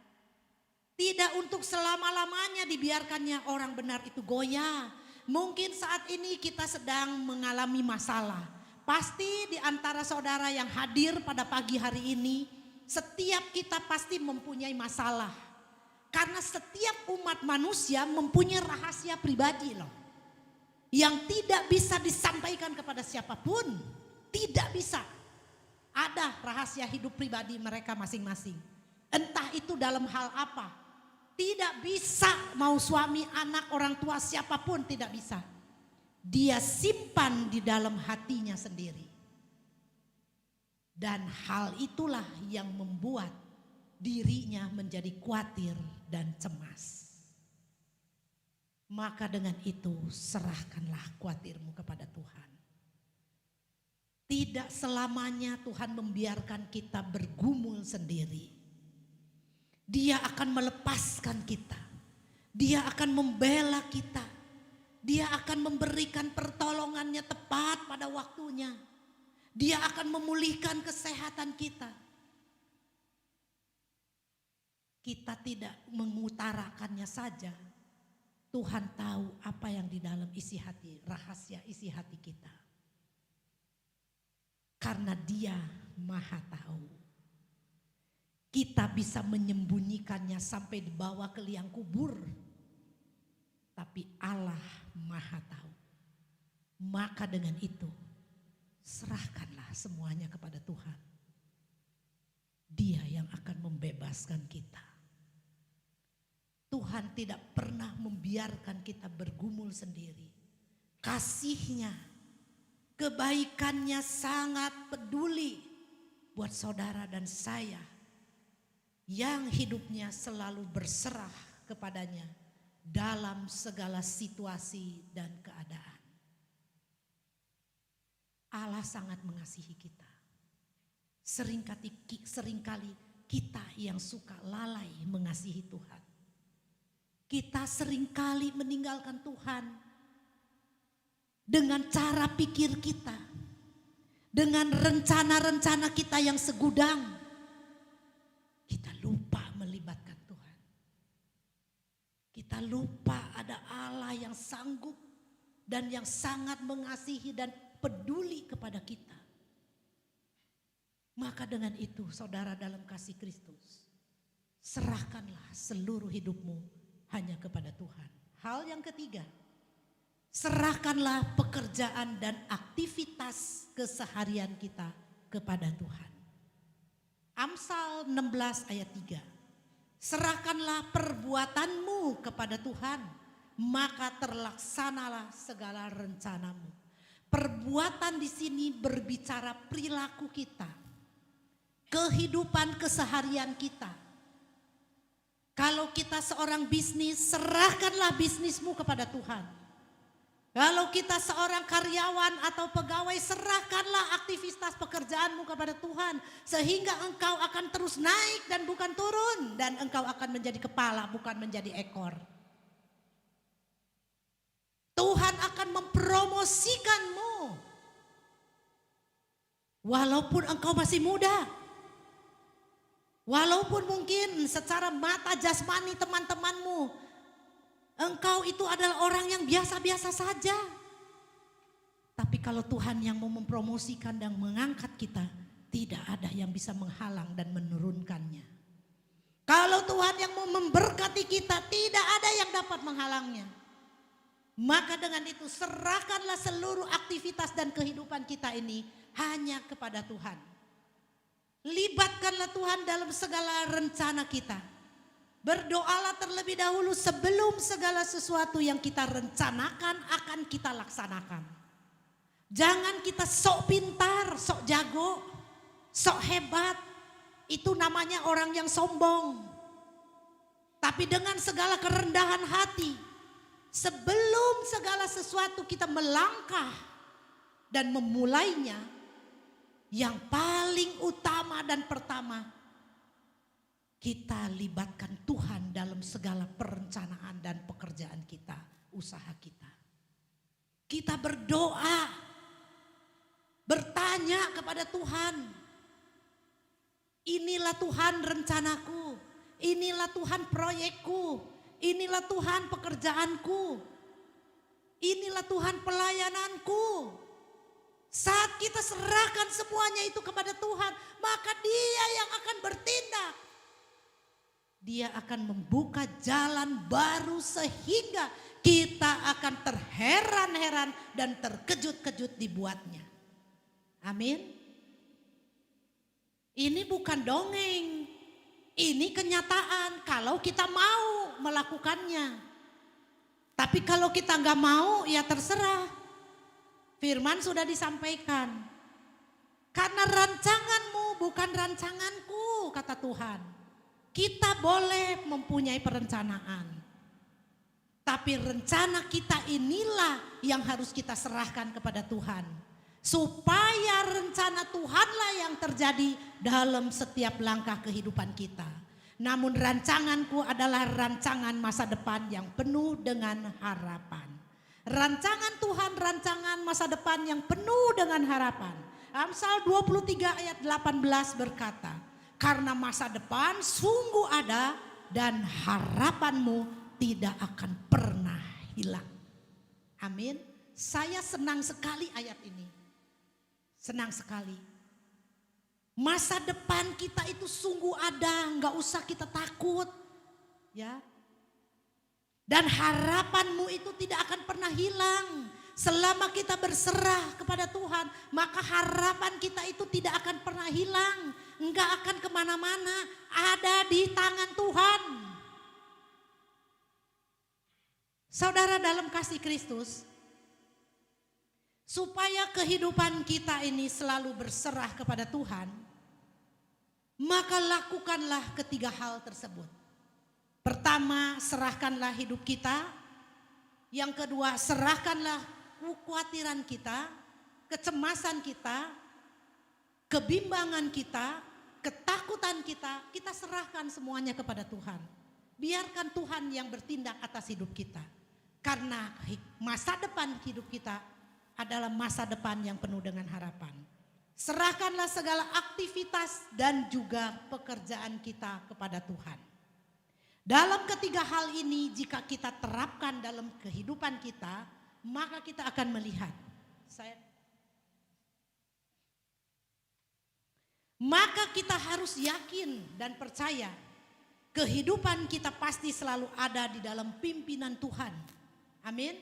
tidak untuk selama-lamanya dibiarkannya orang benar itu goyah. Mungkin saat ini kita sedang mengalami masalah. Pasti di antara saudara yang hadir pada pagi hari ini, setiap kita pasti mempunyai masalah. Karena setiap umat manusia mempunyai rahasia pribadi loh. Yang tidak bisa disampaikan kepada siapapun. Tidak bisa. Ada rahasia hidup pribadi mereka masing-masing. Entah itu dalam hal apa. Tidak bisa mau suami, anak, orang tua siapapun tidak bisa. Dia simpan di dalam hatinya sendiri. Dan hal itulah yang membuat dirinya menjadi khawatir dan cemas. Maka dengan itu serahkanlah khawatirmu kepada Tuhan. Tidak selamanya Tuhan membiarkan kita bergumul sendiri. Dia akan melepaskan kita. Dia akan membela kita. Dia akan memberikan pertolongannya tepat pada waktunya. Dia akan memulihkan kesehatan kita. Kita tidak mengutarakannya saja. Tuhan tahu apa yang di dalam isi hati, rahasia isi hati kita. Karena Dia Maha tahu. Kita bisa menyembunyikannya sampai dibawa ke liang kubur. Tapi Allah Maha tahu. Maka dengan itu serahkanlah semuanya kepada Tuhan. Dia yang akan membebaskan kita. Tuhan tidak pernah membiarkan kita bergumul sendiri. Kasih-Nya, kebaikannya sangat peduli buat saudara dan saya. yang hidupnya selalu berserah kepadanya dalam segala situasi dan keadaan. Allah sangat mengasihi kita. Seringkali kita yang suka lalai mengasihi Tuhan. Kita seringkali meninggalkan Tuhan dengan cara pikir kita, dengan rencana-rencana kita yang segudang. Kita lupa melibatkan Tuhan. Kita lupa ada Allah yang sanggup dan yang sangat mengasihi dan peduli kepada kita. Maka dengan itu saudara dalam kasih Kristus, serahkanlah seluruh hidupmu hanya kepada Tuhan. Hal yang ketiga, serahkanlah pekerjaan dan aktivitas keseharian kita kepada Tuhan. Amsal 16 ayat 3. Serahkanlah perbuatanmu kepada Tuhan, maka terlaksanalah segala rencanamu. Perbuatan di sini berbicara perilaku kita, kehidupan keseharian kita. Kalau kita seorang bisnis, serahkanlah bisnismu kepada Tuhan. Kalau kita seorang karyawan atau pegawai, serahkanlah aktivitas pekerjaanmu kepada Tuhan. Sehingga engkau akan terus naik dan bukan turun. Dan engkau akan menjadi kepala bukan menjadi ekor. Tuhan akan mempromosikanmu. Walaupun engkau masih muda. Walaupun mungkin secara mata jasmani teman-temanmu, engkau itu adalah orang yang biasa-biasa saja. Tapi kalau Tuhan yang mau mempromosikan dan mengangkat kita, tidak ada yang bisa menghalang dan menurunkannya. Kalau Tuhan yang mau memberkati kita, tidak ada yang dapat menghalangnya. Maka dengan itu serahkanlah seluruh aktivitas dan kehidupan kita ini hanya kepada Tuhan. Libatkanlah Tuhan dalam segala rencana kita. Berdoalah terlebih dahulu sebelum segala sesuatu yang kita rencanakan akan kita laksanakan. Jangan kita sok pintar, sok jago, sok hebat. Itu namanya orang yang sombong. Tapi dengan segala kerendahan hati, sebelum segala sesuatu kita melangkah dan memulainya, yang paling utama dan pertama, kita libatkan Tuhan dalam segala perencanaan dan pekerjaan kita, usaha kita. Kita berdoa, bertanya kepada Tuhan. Inilah Tuhan rencanaku, inilah Tuhan proyekku, inilah Tuhan pekerjaanku, inilah Tuhan pelayananku. Saat kita serahkan semuanya itu kepada Tuhan, maka Dia yang akan bertindak. Dia akan membuka jalan baru sehingga kita akan terheran-heran dan terkejut-kejut dibuatnya. Amin. Ini bukan dongeng, ini kenyataan kalau kita mau melakukannya. Tapi kalau kita nggak mau, ya terserah. Firman sudah disampaikan. Karena rancanganmu bukan rancanganku, kata Tuhan. Kita boleh mempunyai perencanaan. Tapi rencana kita inilah yang harus kita serahkan kepada Tuhan. Supaya rencana Tuhanlah yang terjadi dalam setiap langkah kehidupan kita. Namun rancanganku adalah rancangan masa depan yang penuh dengan harapan. Rancangan Tuhan, rancangan masa depan yang penuh dengan harapan. Amsal 23 ayat 18 berkata, karena masa depan sungguh ada dan harapanmu tidak akan pernah hilang. Amin. Saya senang sekali ayat ini. Senang sekali. Masa depan kita itu sungguh ada, nggak usah kita takut. Ya. Dan harapanmu itu tidak akan pernah hilang. Selama kita berserah kepada Tuhan, maka harapan kita itu tidak akan pernah hilang. Enggak akan kemana-mana, ada di tangan Tuhan. Saudara dalam kasih Kristus, supaya kehidupan kita ini selalu berserah kepada Tuhan, Maka lakukanlah ketiga hal tersebut. Pertama, serahkanlah hidup kita. Yang kedua, serahkanlah kekhawatiran kita, kecemasan kita, kebimbangan kita, ketakutan kita serahkan semuanya kepada Tuhan. Biarkan Tuhan yang bertindak atas hidup kita. Karena masa depan hidup kita adalah masa depan yang penuh dengan harapan. Serahkanlah segala aktivitas dan juga pekerjaan kita kepada Tuhan. Dalam ketiga hal ini jika kita terapkan dalam kehidupan kita, maka kita akan melihat. Maka kita harus yakin dan percaya kehidupan kita pasti selalu ada di dalam pimpinan Tuhan. Amin.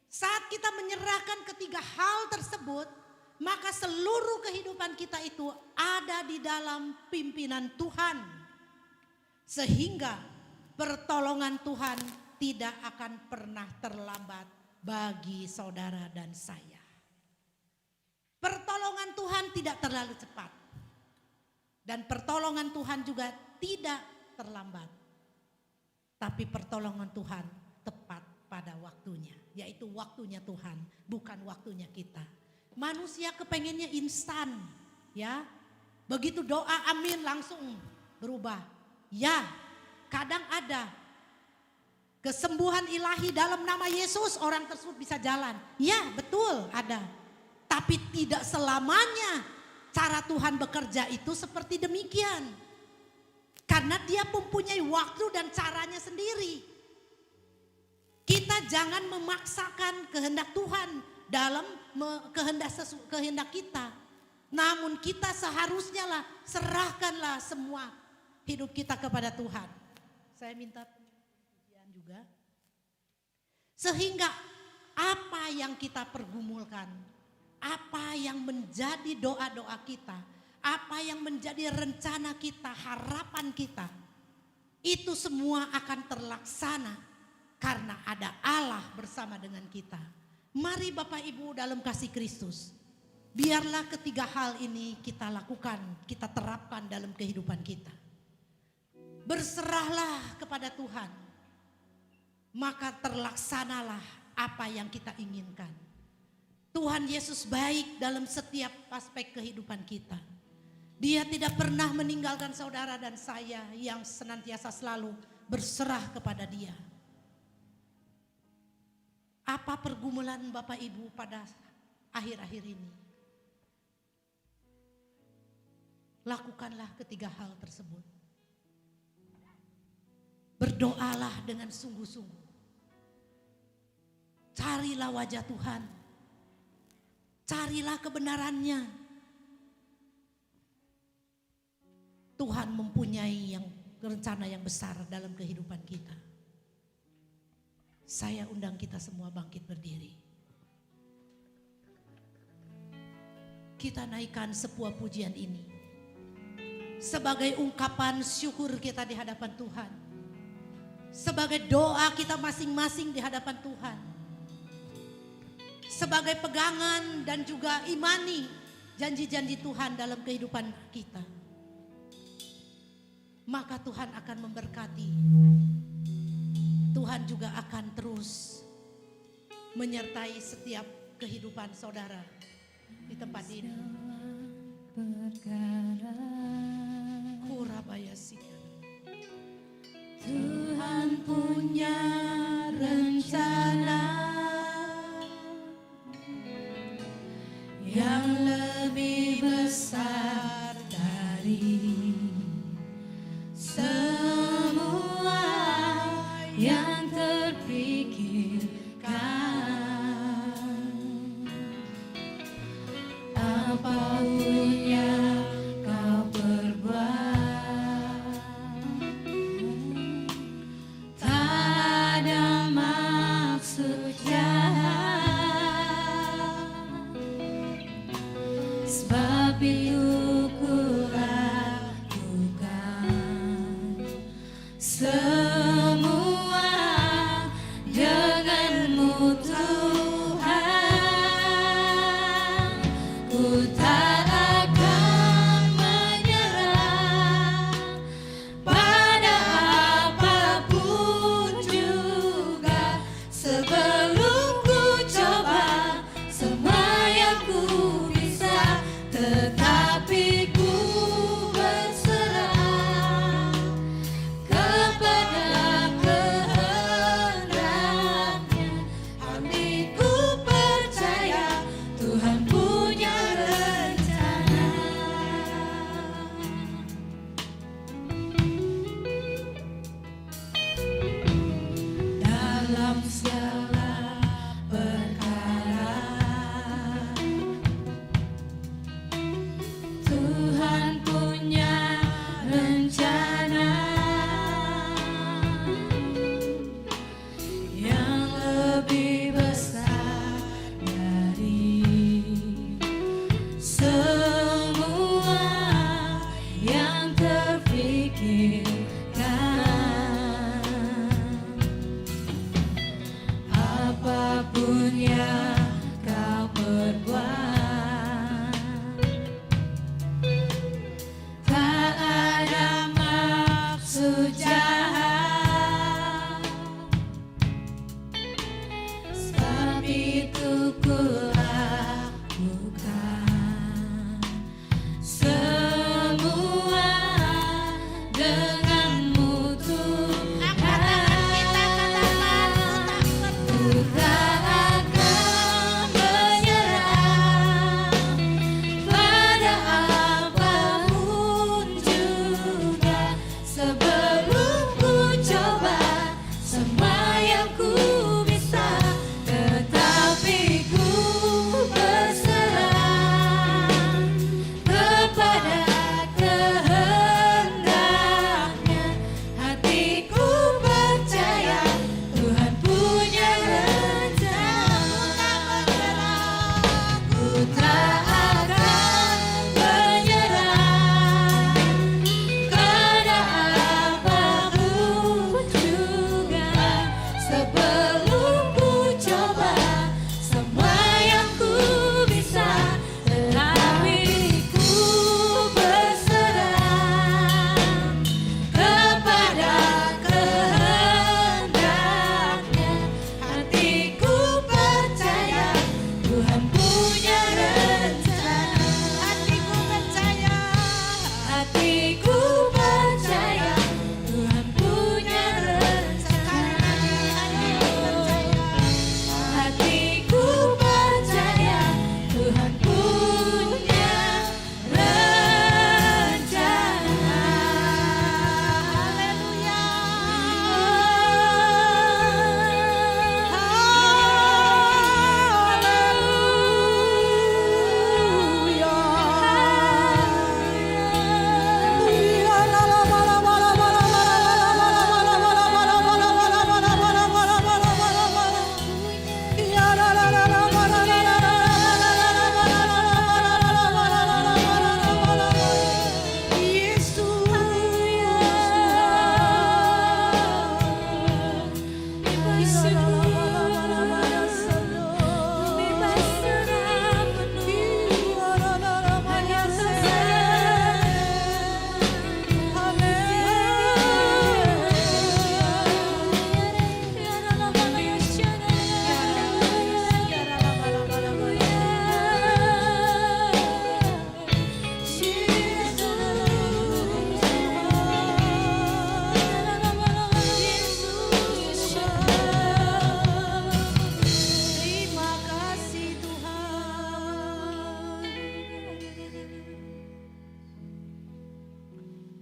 Saat kita menyerahkan ketiga hal tersebut, maka seluruh kehidupan kita itu ada di dalam pimpinan Tuhan. Sehingga pertolongan Tuhan tidak akan pernah terlambat bagi saudara dan saya. Pertolongan Tuhan tidak terlalu cepat. Dan pertolongan Tuhan juga tidak terlambat. Tapi pertolongan Tuhan tepat pada waktunya. Yaitu waktunya Tuhan, bukan waktunya kita. Manusia kepengennya instan, ya. Begitu doa amin langsung berubah. Ya, kadang ada kesembuhan ilahi dalam nama Yesus orang tersebut bisa jalan. Ya, betul ada. Tapi tidak selamanya cara Tuhan bekerja itu seperti demikian. Karena dia mempunyai waktu dan caranya sendiri. Kita jangan memaksakan kehendak Tuhan dalam kehendak kita. Namun kita seharusnya lah serahkanlah semua hidup kita kepada Tuhan. Saya minta pujian juga. Sehingga apa yang kita pergumulkan, apa yang menjadi doa-doa kita, apa yang menjadi rencana kita, harapan kita, itu semua akan terlaksana karena ada Allah bersama dengan kita. Mari Bapak Ibu dalam kasih Kristus, biarlah ketiga hal ini kita lakukan, kita terapkan dalam kehidupan kita. Berserahlah kepada Tuhan, maka terlaksanalah apa yang kita inginkan. Tuhan Yesus baik dalam setiap aspek kehidupan kita. Dia tidak pernah meninggalkan saudara dan saya yang senantiasa selalu berserah kepada Dia. Apa pergumulan Bapak Ibu pada akhir-akhir ini? Lakukanlah ketiga hal tersebut. Berdoalah dengan sungguh-sungguh. Carilah wajah Tuhan. Carilah kebenarannya. Tuhan mempunyai rencana yang besar dalam kehidupan kita. Saya undang kita semua bangkit berdiri. Kita naikkan sebuah pujian ini sebagai ungkapan syukur kita di hadapan Tuhan. Sebagai doa kita masing-masing di hadapan Tuhan. Sebagai pegangan dan juga imani janji-janji Tuhan dalam kehidupan kita. Maka Tuhan akan memberkati. Tuhan juga akan terus menyertai setiap kehidupan saudara di tempat ini. Tuhan punya rencana yang lebih besar dari semua yang terpikirkan. Apapun yang kau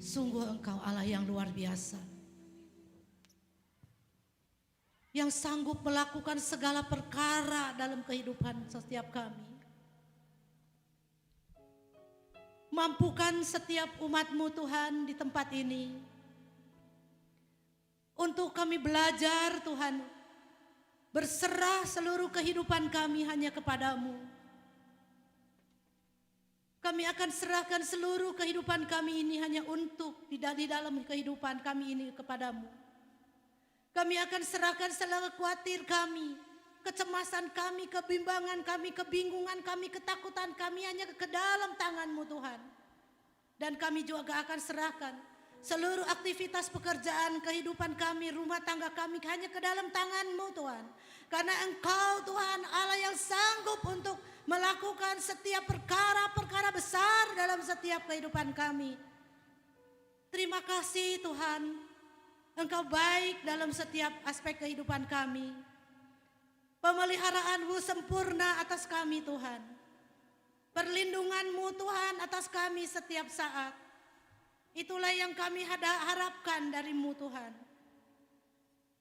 Sungguh Engkau Allah yang luar biasa, yang sanggup melakukan segala perkara dalam kehidupan setiap kami. Mampukan setiap umat-Mu Tuhan di tempat ini, untuk kami belajar Tuhan, berserah seluruh kehidupan kami hanya kepadamu. Kami akan serahkan seluruh kehidupan kami ini hanya untuk di dalam kehidupan kami ini kepadamu. Kami akan serahkan segala khawatir kami, kecemasan kami, kebimbangan kami, kebingungan kami, ketakutan kami hanya ke dalam tangan-Mu Tuhan. Dan kami juga akan serahkan seluruh aktivitas pekerjaan, kehidupan kami, rumah tangga kami hanya ke dalam tangan-Mu Tuhan. Karena Engkau Tuhan Allah yang sanggup untuk melakukan setiap perkara-perkara besar dalam setiap kehidupan kami. Terima kasih Tuhan, Engkau baik dalam setiap aspek kehidupan kami. Pemeliharaanmu sempurna atas kami Tuhan. Perlindunganmu Tuhan atas kami setiap saat. Itulah yang kami harapkan dari-Mu Tuhan.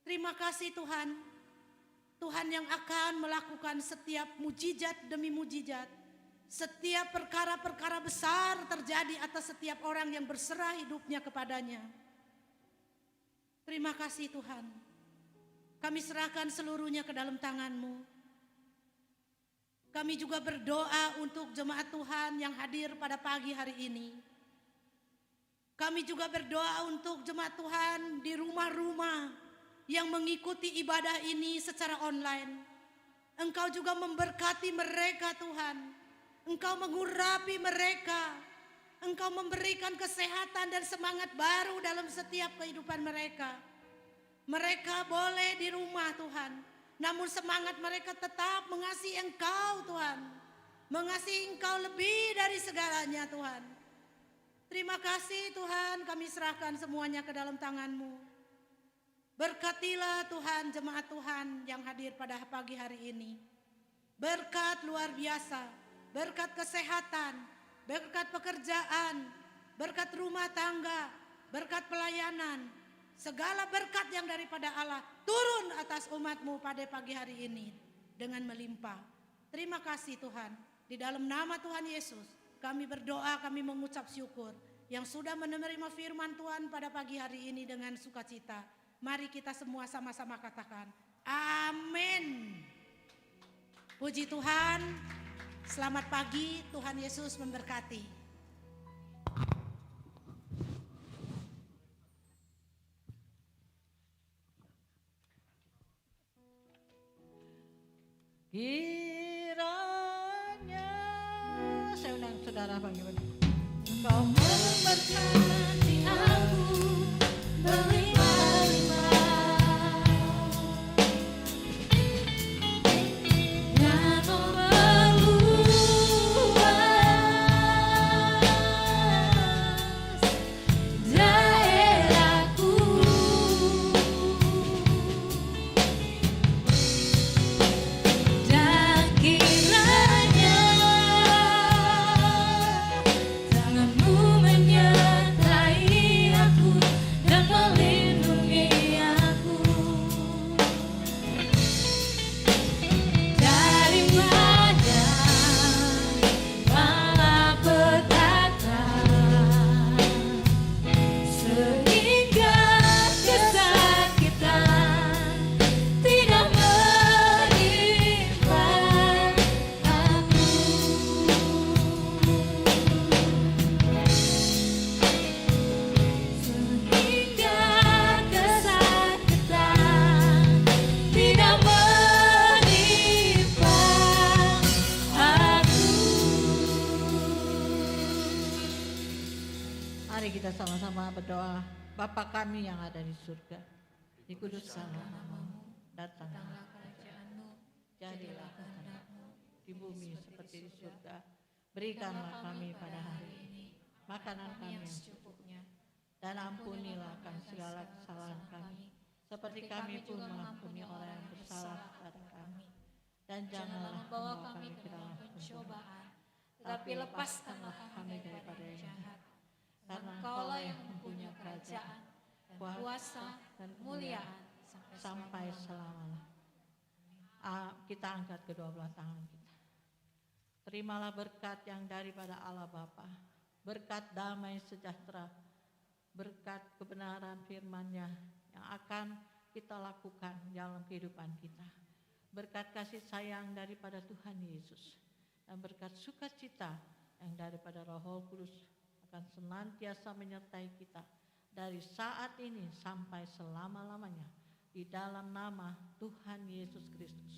Terima kasih Tuhan. Tuhan yang akan melakukan setiap mujizat demi mujizat. Setiap perkara-perkara besar terjadi atas setiap orang yang berserah hidupnya kepadanya. Terima kasih Tuhan. Kami serahkan seluruhnya ke dalam tangan-Mu. Kami juga berdoa untuk jemaat Tuhan yang hadir pada pagi hari ini. Kami juga berdoa untuk jemaat Tuhan di rumah-rumah yang mengikuti ibadah ini secara online. Engkau juga memberkati mereka Tuhan. Engkau mengurapi mereka. Engkau memberikan kesehatan dan semangat baru dalam setiap kehidupan mereka. Mereka boleh di rumah Tuhan, namun semangat mereka tetap mengasihi Engkau Tuhan. Mengasihi Engkau lebih dari segalanya Tuhan. Terima kasih Tuhan, kami serahkan semuanya ke dalam tangan-Mu. Berkatilah Tuhan jemaat Tuhan yang hadir pada pagi hari ini. Berkat luar biasa, berkat kesehatan, berkat pekerjaan, berkat rumah tangga, berkat pelayanan. Segala berkat yang daripada Allah turun atas umat-Mu pada pagi hari ini dengan melimpah. Terima kasih Tuhan. Di dalam nama Tuhan Yesus kami berdoa, kami mengucap syukur yang sudah menerima firman Tuhan pada pagi hari ini dengan sukacita. Mari kita semua sama-sama katakan amin. Puji Tuhan. Selamat pagi, Tuhan Yesus memberkati. Kiranya saya undang saudara bagaimana? Kau memberkati aku dan memperluas daerahku. Dan kiranya tangan-Mu menyertai aku dan melindungi aku dari badai malapetaka, sehingga kesakitan tidak menimpa aku. Sehingga kesakitan tidak menimpa aku. Mari kita sama-sama berdoa. Bapa kami yang ada di surga, dikuduskanlah namamu, datanglah kerajaan-Mu, jadilah kehendak-Mu di bumi seperti di surga. Berikanlah kami pada hari ini makanan kami yang secukupnya, dan ampunilah kami segala kesalahan kami, seperti kami pun mengampuni orang yang bersalah kepada kami. Dan janganlah membawa kami ke dalam pencobaan, tetapi lepaskanlah kami daripada yang jahat. Karena Engkaulah yang kerajaan, dan kuasa, dan kemuliaan sampai selama-lamanya. Kita angkat kedua belah tangan kita. Terimalah berkat yang daripada Allah Bapa, berkat damai sejahtera, berkat kebenaran firman-Nya yang akan kita lakukan dalam kehidupan kita. Berkat kasih sayang daripada Tuhan Yesus dan berkat sukacita yang daripada Roh Kudus akan senantiasa menyertai kita dari saat ini sampai selama-lamanya di dalam nama Tuhan Yesus Kristus.